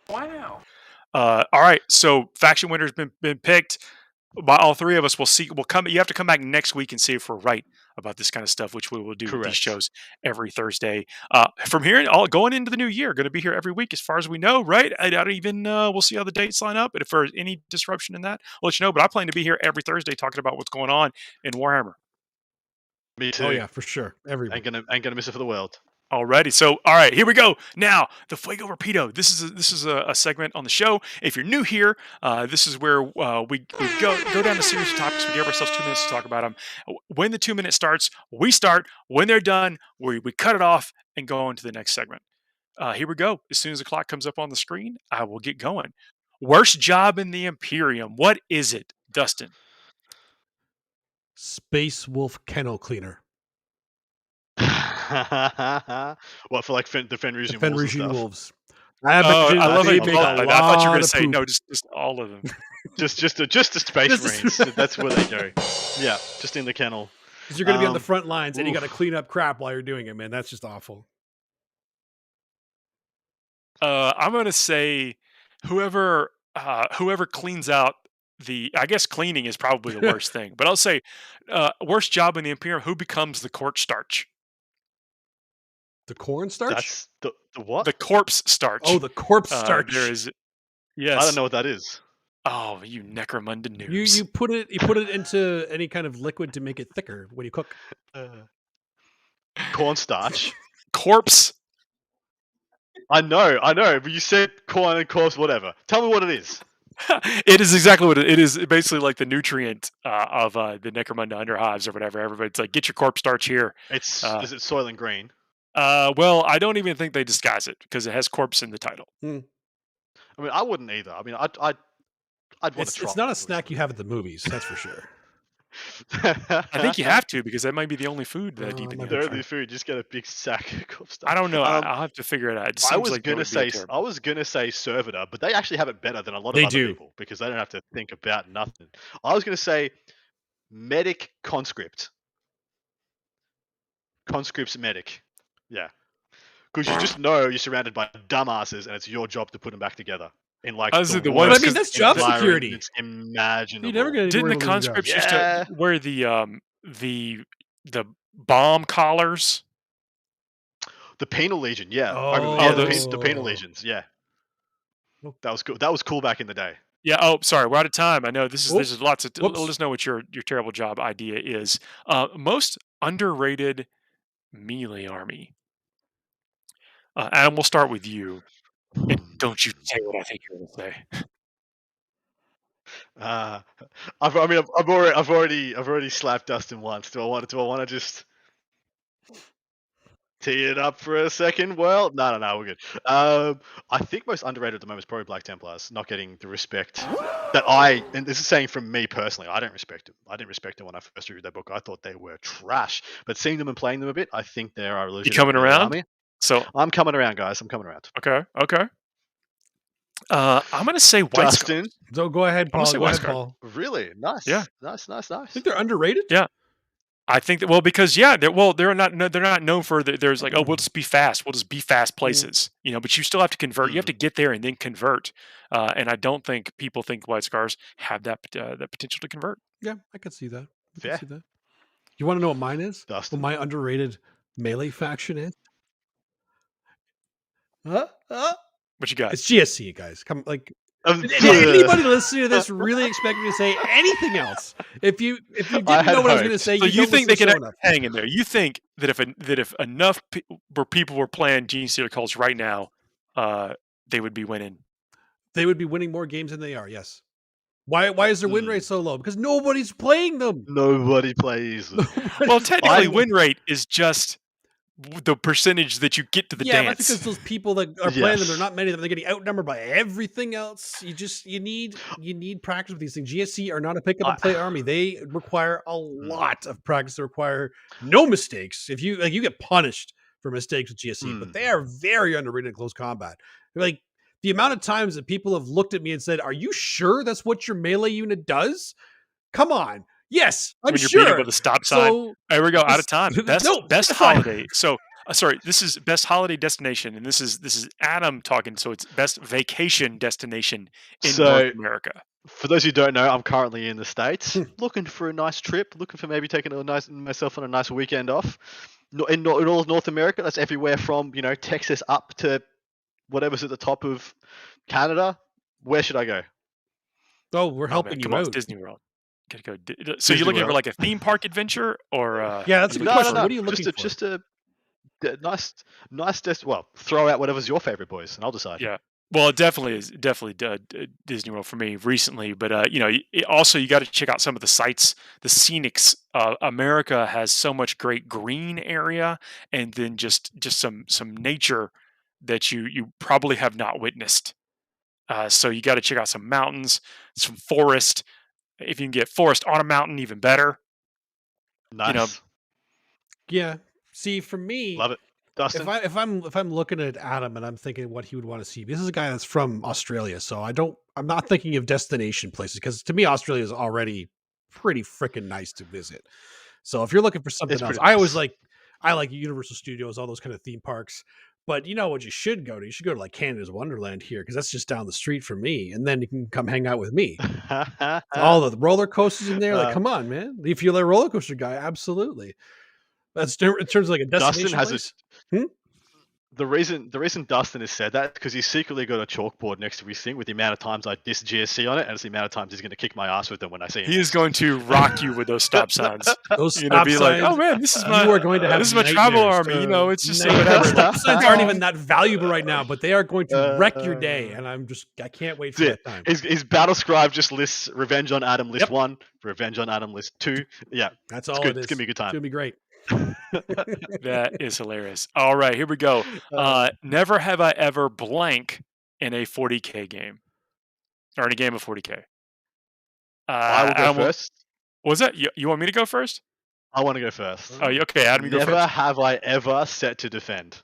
[SPEAKER 5] Wow.
[SPEAKER 1] All right. So faction winners been picked by all 3 of us. We'll come. You have to come back next week and see if we're right about this kind of stuff, which we will do with these shows every Thursday. From here, going into the new year, going to be here every week as far as we know, right? I don't even, we'll see how the dates line up. And if there's any disruption in that, I'll let you know. But I plan to be here every Thursday talking about what's going on in Warhammer.
[SPEAKER 2] Me too.
[SPEAKER 3] Oh yeah, for sure. Everybody.
[SPEAKER 2] Ain't gonna miss it for the world.
[SPEAKER 1] Alrighty, so all right, here we go. Now the Fuego Rapido. This is a segment on the show. If you're new here, this is where we go down the series of topics. We give ourselves 2 minutes to talk about them. When the 2 minutes starts, we start. When they're done, we cut it off and go on to the next segment. Here we go. As soon as the clock comes up on the screen, I will get going. Worst job in the Imperium. What is it, Dustin?
[SPEAKER 3] Space Wolf Kennel Cleaner.
[SPEAKER 2] What, for like the Fenrisian wolves?
[SPEAKER 3] Fenrisian wolves.
[SPEAKER 1] I love how you
[SPEAKER 3] make
[SPEAKER 1] called
[SPEAKER 3] a
[SPEAKER 1] it. I thought you were going
[SPEAKER 3] lot
[SPEAKER 1] to
[SPEAKER 3] of
[SPEAKER 1] say
[SPEAKER 3] poop.
[SPEAKER 1] no, just all of them.
[SPEAKER 2] just the space marines. That's where they go. Yeah, just in the kennel.
[SPEAKER 3] Because you're going to be on the front lines and you
[SPEAKER 2] oof.
[SPEAKER 3] got to clean up crap while you're doing it, man. That's just awful.
[SPEAKER 1] I'm going to say whoever cleans out I guess cleaning is probably the worst thing, but I'll say worst job in the Imperium. Who becomes the cornstarch?
[SPEAKER 3] The cornstarch?
[SPEAKER 2] That's the what?
[SPEAKER 1] The corpse starch.
[SPEAKER 3] Oh, the corpse starch.
[SPEAKER 1] There is. Yes.
[SPEAKER 2] I don't know what that is.
[SPEAKER 1] Oh, you necromunda noobs.
[SPEAKER 3] You put it into any kind of liquid to make it thicker when you cook.
[SPEAKER 2] Cornstarch.
[SPEAKER 1] Corpse.
[SPEAKER 2] I know, but you said corn and corpse, whatever. Tell me what it is.
[SPEAKER 1] It is exactly what it is. Basically, like the nutrient of the necromunda underhives or whatever. Everybody's like, get your corpse starch here.
[SPEAKER 2] Is it Soylent Green?
[SPEAKER 1] Well, I don't even think they disguise it because it has corpse in the title.
[SPEAKER 2] I mean, I wouldn't either. I mean, I'd want to try.
[SPEAKER 3] It's not a snack you have at the movies, that's for sure.
[SPEAKER 1] I think you have to because that might be the only food that you
[SPEAKER 2] The only food, just get a big sack of corpse starch.
[SPEAKER 1] I don't know. I'll have to figure it out. It
[SPEAKER 2] I was
[SPEAKER 1] like
[SPEAKER 2] gonna say servitor, but they actually have it better than a lot of other people because they don't have to think about nothing. I was gonna say medic conscript. Conscript's medic. Yeah. Because you just know you're surrounded by dumbasses and it's your job to put them back together. In like
[SPEAKER 1] the
[SPEAKER 3] But
[SPEAKER 1] ones-
[SPEAKER 3] I mean, that's job security.
[SPEAKER 2] It's imaginable.
[SPEAKER 3] You never get
[SPEAKER 1] Didn't the conscripts used to wear the bomb collars?
[SPEAKER 2] The penal legion, yeah.
[SPEAKER 3] Oh,
[SPEAKER 2] I remember,
[SPEAKER 1] those-
[SPEAKER 2] the penal legions, yeah. That was cool. That was cool back in the day.
[SPEAKER 1] Yeah. Oh, sorry. We're out of time. I know this is.
[SPEAKER 3] Whoops.
[SPEAKER 1] There's lots of.
[SPEAKER 3] Whoops.
[SPEAKER 1] Let us know what your terrible job idea is. Most underrated melee army. Adam, we'll start with you. And don't you say what I think you're going to say.
[SPEAKER 2] I've already slapped Dustin once. Do I want to just tee it up for a second? Well, no, we're good. I think most underrated at the moment is probably Black Templars, not getting the respect that and this is saying from me personally, I don't respect them. I didn't respect them when I first reviewed that book. I thought they were trash. But seeing them and playing them a bit, I think they are a
[SPEAKER 1] You coming around?
[SPEAKER 2] army.
[SPEAKER 1] So
[SPEAKER 2] I'm coming around, guys. I'm coming around.
[SPEAKER 1] okay. I'm going to say White
[SPEAKER 2] Dustin,
[SPEAKER 3] So go ahead,
[SPEAKER 1] I'm gonna
[SPEAKER 3] Paul.
[SPEAKER 1] say
[SPEAKER 3] Go ahead,
[SPEAKER 1] Westguard.
[SPEAKER 3] Paul.
[SPEAKER 2] really nice.
[SPEAKER 1] Yeah.
[SPEAKER 2] nice.
[SPEAKER 3] I think they're underrated.
[SPEAKER 1] Yeah. I think that because they're not known for there's like we'll just be fast. We'll just be fast places, but you still have to convert. You have to get there and then convert. And I don't think people think White Scars have that potential to convert.
[SPEAKER 3] Yeah, I could see that.
[SPEAKER 2] Fair.
[SPEAKER 3] You want to know what mine is?
[SPEAKER 2] Dustin.
[SPEAKER 3] What my underrated melee faction is?
[SPEAKER 1] What you got?
[SPEAKER 3] It's GSC, guys. Come like. Did
[SPEAKER 2] Yeah.
[SPEAKER 3] anybody listening to this really expect me to say anything else? If you didn't
[SPEAKER 2] I had
[SPEAKER 3] know what I was going to
[SPEAKER 2] hopes.
[SPEAKER 3] say,
[SPEAKER 1] So you
[SPEAKER 3] don't
[SPEAKER 1] think they
[SPEAKER 3] listen
[SPEAKER 1] can
[SPEAKER 3] to the show enough.
[SPEAKER 1] hang in there? You think that if enough people were playing Gene Stealer Cults right now, they would be winning?
[SPEAKER 3] They would be winning more games than they are. Yes. Why is their win rate so low? Because nobody's playing them.
[SPEAKER 2] Nobody plays them.
[SPEAKER 1] Well, technically,
[SPEAKER 2] I-
[SPEAKER 1] win rate is just the percentage that you get to the
[SPEAKER 3] Yeah,
[SPEAKER 1] dance.
[SPEAKER 3] that's because those people that are playing them,
[SPEAKER 2] Yes.
[SPEAKER 3] they're not many of them. They're getting outnumbered by everything else. You need practice with these things. GSC are not a pick up and play army. They require a lot of practice. They require no mistakes. If you get punished for mistakes with GSC, but they are very underrated in close combat. Like the amount of times that people have looked at me and said, "Are you sure that's what your melee unit does?" Come on. Yes, I'm
[SPEAKER 1] when you're
[SPEAKER 3] sure.
[SPEAKER 1] beating with a stop sign.
[SPEAKER 3] So
[SPEAKER 1] There we go. Out of
[SPEAKER 3] this-
[SPEAKER 1] time.
[SPEAKER 3] No,
[SPEAKER 1] Best
[SPEAKER 3] fine.
[SPEAKER 1] holiday. So sorry, this is best holiday destination, and this is Adam talking. So it's best vacation destination in
[SPEAKER 2] So-
[SPEAKER 1] North America.
[SPEAKER 2] For those who don't know, I'm currently in the States, looking for a nice trip, looking for maybe taking myself on a nice weekend off. In all of North America, that's everywhere from Texas up to whatever's at the top of Canada. Where should I go?
[SPEAKER 3] Oh, we're
[SPEAKER 1] Oh,
[SPEAKER 3] helping
[SPEAKER 1] man,
[SPEAKER 3] you
[SPEAKER 1] come on,
[SPEAKER 3] out.
[SPEAKER 1] it's Disney World. Gotta go. So you're
[SPEAKER 2] Disney
[SPEAKER 1] looking for
[SPEAKER 2] World.
[SPEAKER 1] like a theme park adventure, or
[SPEAKER 3] Yeah, that's a good
[SPEAKER 2] No,
[SPEAKER 3] question.
[SPEAKER 2] no, no.
[SPEAKER 3] What are you looking for?
[SPEAKER 2] Just a nice well, throw out whatever's your favorite, boys, and I'll decide.
[SPEAKER 1] yeah. Well, it definitely is Disney World for me recently, but you know, also you got to check out some of the sites, the scenics. America has so much great green area, and then just some nature that you probably have not witnessed. So you got to check out some mountains, some forest. If you can get forest on a mountain, even better.
[SPEAKER 2] Nice.
[SPEAKER 1] You know,
[SPEAKER 3] Yeah. See, for me,
[SPEAKER 2] Love it. Dustin?
[SPEAKER 3] if I'm looking at Adam and I'm thinking what he would want to see, this is a guy that's from Australia, so I'm not thinking of destination places because to me Australia is already pretty freaking nice to visit. So if you're looking for something
[SPEAKER 2] It's
[SPEAKER 3] else,
[SPEAKER 2] pretty nice.
[SPEAKER 3] I like Universal Studios, all those kind of theme parks. But you know what you should go to? You should go to like Canada's Wonderland here because that's just down the street from me, and then you can come hang out with me. All the roller coasters in there, like come on, man! If you're a roller coaster guy, absolutely. That's in terms of like a destination.
[SPEAKER 2] Dustin has
[SPEAKER 3] place.
[SPEAKER 2] the reason Dustin has said that because he's secretly got a chalkboard next to his thing with the amount of times I diss GSC on it, and it's the amount of times he's going to kick my ass with them when I see him.
[SPEAKER 1] he is going to rock you with those stop signs.
[SPEAKER 3] Those
[SPEAKER 1] You're gonna
[SPEAKER 3] stop
[SPEAKER 1] be like,
[SPEAKER 3] signs,
[SPEAKER 1] oh man, this is
[SPEAKER 3] you
[SPEAKER 1] my
[SPEAKER 3] are going to have
[SPEAKER 1] this is my travel
[SPEAKER 3] nightmares.
[SPEAKER 1] army. You know, it's just
[SPEAKER 3] Nightmares.
[SPEAKER 1] whatever.
[SPEAKER 3] Stop signs aren't even that valuable right now, but they are going to wreck your day, and I can't wait for
[SPEAKER 2] That's
[SPEAKER 3] that time.
[SPEAKER 2] His battle scribe just lists Revenge on Adam list
[SPEAKER 3] Yep.
[SPEAKER 2] 1, Revenge on Adam list 2. Yeah,
[SPEAKER 3] That's
[SPEAKER 2] it's
[SPEAKER 3] all
[SPEAKER 2] good.
[SPEAKER 3] it is.
[SPEAKER 2] It's gonna be a good
[SPEAKER 3] It's
[SPEAKER 2] time.
[SPEAKER 3] gonna be great.
[SPEAKER 1] That is hilarious. All right, here we go. Never have I ever blank in a 40K game or in a game of 40K.
[SPEAKER 2] I will go
[SPEAKER 1] Adam,
[SPEAKER 2] first.
[SPEAKER 1] Was that you want me to go first?
[SPEAKER 2] I want to go first.
[SPEAKER 1] Oh, okay, Adam, you go
[SPEAKER 2] Never
[SPEAKER 1] first.
[SPEAKER 2] have I ever set to defend.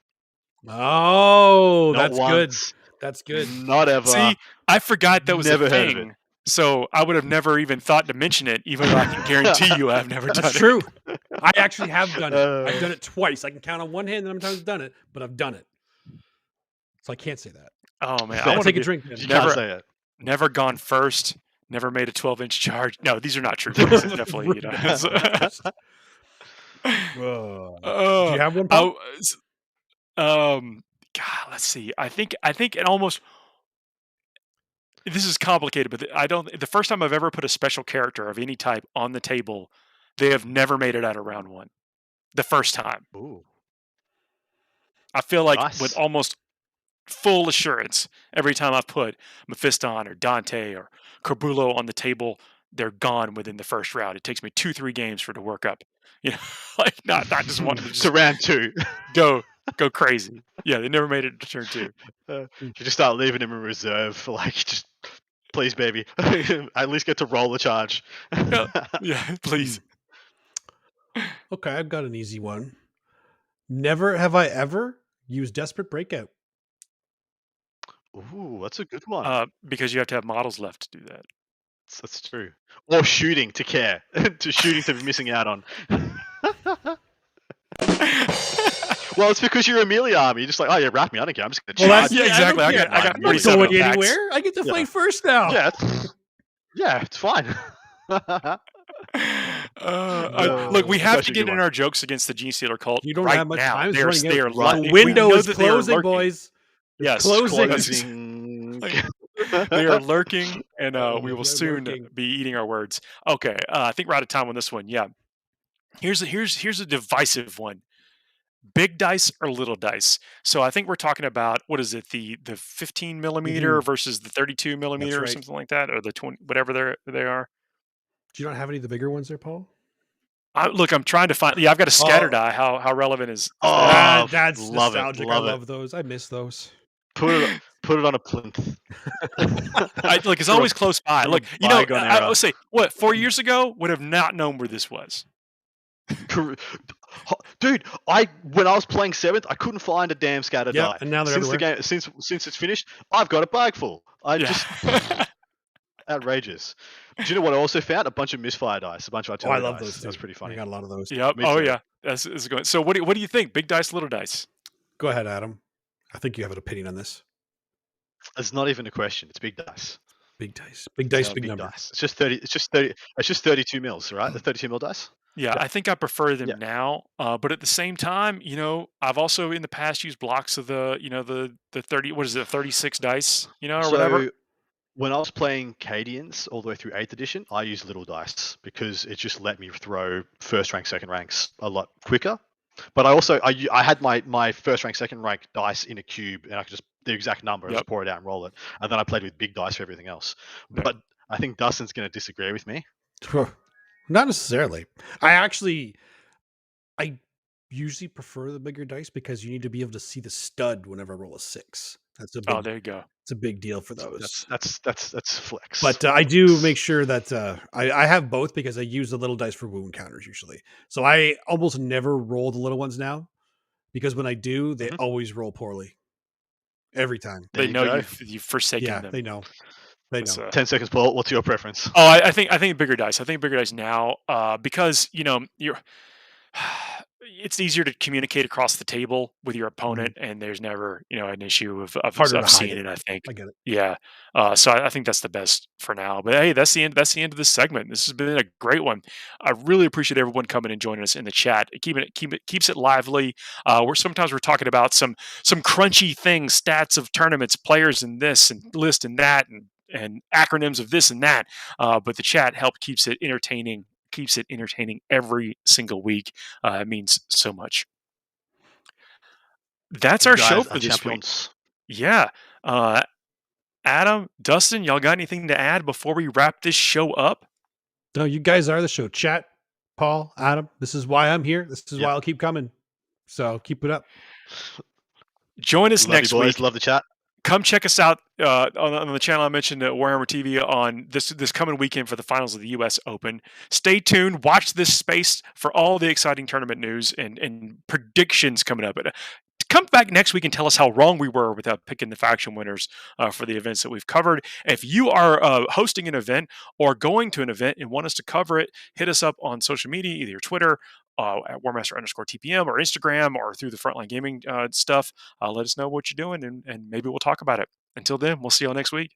[SPEAKER 3] Oh,
[SPEAKER 2] Not
[SPEAKER 3] that's good.
[SPEAKER 2] once,
[SPEAKER 3] That's good.
[SPEAKER 2] Not ever.
[SPEAKER 1] See, I forgot that was
[SPEAKER 2] Never
[SPEAKER 1] a
[SPEAKER 2] heard of
[SPEAKER 1] thing. So I would have never even thought to mention it, even though I can guarantee you I've never done
[SPEAKER 3] That's
[SPEAKER 1] it.
[SPEAKER 3] true. I actually have done it. I've done it twice. I can count on one hand the number of times I've done it, but I've done it. So I can't say that.
[SPEAKER 1] Oh man, I
[SPEAKER 2] Fair.
[SPEAKER 1] want
[SPEAKER 3] Take
[SPEAKER 1] to
[SPEAKER 3] a drink.
[SPEAKER 2] You
[SPEAKER 3] man.
[SPEAKER 2] can't
[SPEAKER 1] never-
[SPEAKER 2] say it.
[SPEAKER 1] never gone first. Never made a 12-inch charge. No, these are not true things. Definitely, you know.
[SPEAKER 3] Do you have one? Paul?
[SPEAKER 1] God, let's see. I think it almost. This is complicated, but I don't. The first time I've ever put a special character of any type on the table, they have never made it out of round one. The first time,
[SPEAKER 2] Ooh.
[SPEAKER 1] I feel like
[SPEAKER 2] Nice.
[SPEAKER 1] with almost full assurance, every time I've put Mephiston or Dante or Corbulo on the table, they're gone within the first round. It takes me 2-3 games for it to work up. You know, like not just wanting to just
[SPEAKER 2] To round 2.
[SPEAKER 1] go crazy. Yeah, they never made it to turn 2.
[SPEAKER 2] You just start leaving him in reserve for like just please baby. At least get to roll the charge.
[SPEAKER 1] Yeah, please.
[SPEAKER 3] Okay, I've got an easy one. Never have I ever used Desperate Breakout.
[SPEAKER 2] Ooh, that's a good one.
[SPEAKER 1] Because you have to have models left to do that.
[SPEAKER 2] That's true. Or shooting to care. To shooting to be missing out on. Well, it's because you're Amelia army. You're just like, oh yeah, wrap me. I don't care. I'm just gonna
[SPEAKER 3] Well,
[SPEAKER 2] charge.
[SPEAKER 1] Yeah, exactly. I got
[SPEAKER 3] I'm not
[SPEAKER 1] 47
[SPEAKER 3] going
[SPEAKER 1] attacks.
[SPEAKER 3] anywhere. I get to
[SPEAKER 2] Yeah.
[SPEAKER 3] fight first now.
[SPEAKER 2] Yeah, it's fine.
[SPEAKER 1] Look, we have to
[SPEAKER 2] Especially
[SPEAKER 1] get
[SPEAKER 2] good
[SPEAKER 1] in
[SPEAKER 2] one.
[SPEAKER 1] our jokes against the Gene Stealer cult
[SPEAKER 3] You don't
[SPEAKER 1] right
[SPEAKER 3] have much
[SPEAKER 1] now.
[SPEAKER 3] time.
[SPEAKER 1] They are, they are
[SPEAKER 2] right.
[SPEAKER 1] lurking.
[SPEAKER 3] The
[SPEAKER 1] We
[SPEAKER 3] window
[SPEAKER 1] know
[SPEAKER 3] is
[SPEAKER 1] that they are
[SPEAKER 3] closing,
[SPEAKER 1] lurking.
[SPEAKER 3] boys.
[SPEAKER 1] Yes,
[SPEAKER 3] closing.
[SPEAKER 2] Closing.
[SPEAKER 1] They are lurking, and we
[SPEAKER 3] They're
[SPEAKER 1] will soon
[SPEAKER 3] lurking.
[SPEAKER 1] be eating our words. Okay, I think we're out of time on this one. Yeah, here's a divisive one: big dice or little dice. So I think we're talking about what is it, the 15 millimeter versus the 32 millimeter or
[SPEAKER 3] right.
[SPEAKER 1] something like that, or the 20, whatever they are.
[SPEAKER 3] Do you not have any of the bigger ones there, Paul?
[SPEAKER 1] Look, I'm trying to find. Yeah, I've got a scatter
[SPEAKER 3] Oh.
[SPEAKER 1] die. How relevant is?
[SPEAKER 2] Oh,
[SPEAKER 3] That's
[SPEAKER 2] love it,
[SPEAKER 3] nostalgic.
[SPEAKER 2] love
[SPEAKER 3] I
[SPEAKER 2] it.
[SPEAKER 3] love those. I miss those.
[SPEAKER 2] Put it on a plinth.
[SPEAKER 1] Look, it's always close by.
[SPEAKER 2] from a
[SPEAKER 1] Look, you know,
[SPEAKER 2] bygone
[SPEAKER 1] I
[SPEAKER 2] era.
[SPEAKER 1] would say, what, 4 years ago would have not known where this was.
[SPEAKER 2] Dude, when I was playing 7th, I couldn't find a damn scatter
[SPEAKER 3] Yeah,
[SPEAKER 2] die.
[SPEAKER 3] and now they're
[SPEAKER 2] since
[SPEAKER 3] everywhere.
[SPEAKER 2] the game, since it's finished, I've got a bag full. Just outrageous. Do you know what I also found? A bunch of misfire dice, a bunch of
[SPEAKER 3] Oh, I
[SPEAKER 2] artillery
[SPEAKER 3] love
[SPEAKER 2] dice.
[SPEAKER 3] those too.
[SPEAKER 2] That's pretty funny.
[SPEAKER 3] I got a lot of those.
[SPEAKER 1] Yep.
[SPEAKER 2] Me
[SPEAKER 1] Oh
[SPEAKER 2] too.
[SPEAKER 1] yeah. That's going. So what do you think? Big dice, little dice?
[SPEAKER 3] Go ahead, Adam. I think you have an opinion on this.
[SPEAKER 2] It's not even a question. It's big dice.
[SPEAKER 3] Big dice. Big dice,
[SPEAKER 2] No,
[SPEAKER 3] big number.
[SPEAKER 2] dice. It's just 30. It's just 30. It's just 32 mils, right? The 32 mil dice.
[SPEAKER 1] Yeah, I think I prefer them
[SPEAKER 2] Yeah.
[SPEAKER 1] now. But at the same time, you know, I've also in the past used blocks of the 30. What is it? 36 dice. You know, or whatever.
[SPEAKER 2] When I was playing Cadians all the way through 8th edition, I used little dice because it just let me throw first rank, second ranks a lot quicker. But I had my first rank, second rank dice in a cube, and I could just the exact number, I just pour it out and roll it, and then I played with big dice for everything else.
[SPEAKER 1] Yeah.
[SPEAKER 2] But I think Dustin's going to disagree with me.
[SPEAKER 3] Not necessarily. I usually prefer the bigger dice because you need to be able to see the stud whenever I roll a 6. That's a big,
[SPEAKER 1] Oh, there you go.
[SPEAKER 3] it's a big deal for those.
[SPEAKER 2] That's flex.
[SPEAKER 3] But I do make sure that I have both because I use the little dice for wound counters usually. So I almost never roll the little ones now because when I do, they always roll poorly. Every time.
[SPEAKER 2] There
[SPEAKER 1] They
[SPEAKER 2] you
[SPEAKER 1] know
[SPEAKER 2] go.
[SPEAKER 1] you've forsaken
[SPEAKER 3] Yeah,
[SPEAKER 1] them.
[SPEAKER 3] they know. They know.
[SPEAKER 2] 10 seconds, Paul. What's your preference?
[SPEAKER 1] Oh, I think bigger dice. I think bigger dice now because you're. It's easier to communicate across the table with your opponent, and there's never an issue of
[SPEAKER 3] Harder to hide
[SPEAKER 1] seeing
[SPEAKER 3] it.
[SPEAKER 1] it. I think.
[SPEAKER 3] I get it.
[SPEAKER 1] Yeah. So I think that's the best for now. But hey, that's the end. That's the end of this segment. This has been a great one. I really appreciate everyone coming and joining us in the chat. Keeps it lively. We're talking about some crunchy things, stats of tournaments, players, and this and list and that, and acronyms of this and that. But the chat keeps it entertaining. Keeps it entertaining every single week. It means so much. That's our show for this week. Yeah. Adam, Dustin, y'all got anything to add before we wrap this show up?
[SPEAKER 3] No, you guys are the show. Chat, Paul, Adam. This is why I'm here. This is why I'll keep coming. So keep it up.
[SPEAKER 1] Join us next week.
[SPEAKER 2] Love the chat.
[SPEAKER 1] Come check us out on the channel I mentioned at Warhammer TV on this coming weekend for the finals of the U.S. Open. Stay tuned. Watch this space for all the exciting tournament news and predictions coming up. Come back next week and tell us how wrong we were without picking the faction winners for the events that we've covered. If you are hosting an event or going to an event and want us to cover it, hit us up on social media, either Twitter, at Warmaster_TPM or Instagram or through the Frontline Gaming stuff. Let us know what you're doing and maybe we'll talk about it. Until then, we'll see y'all next week.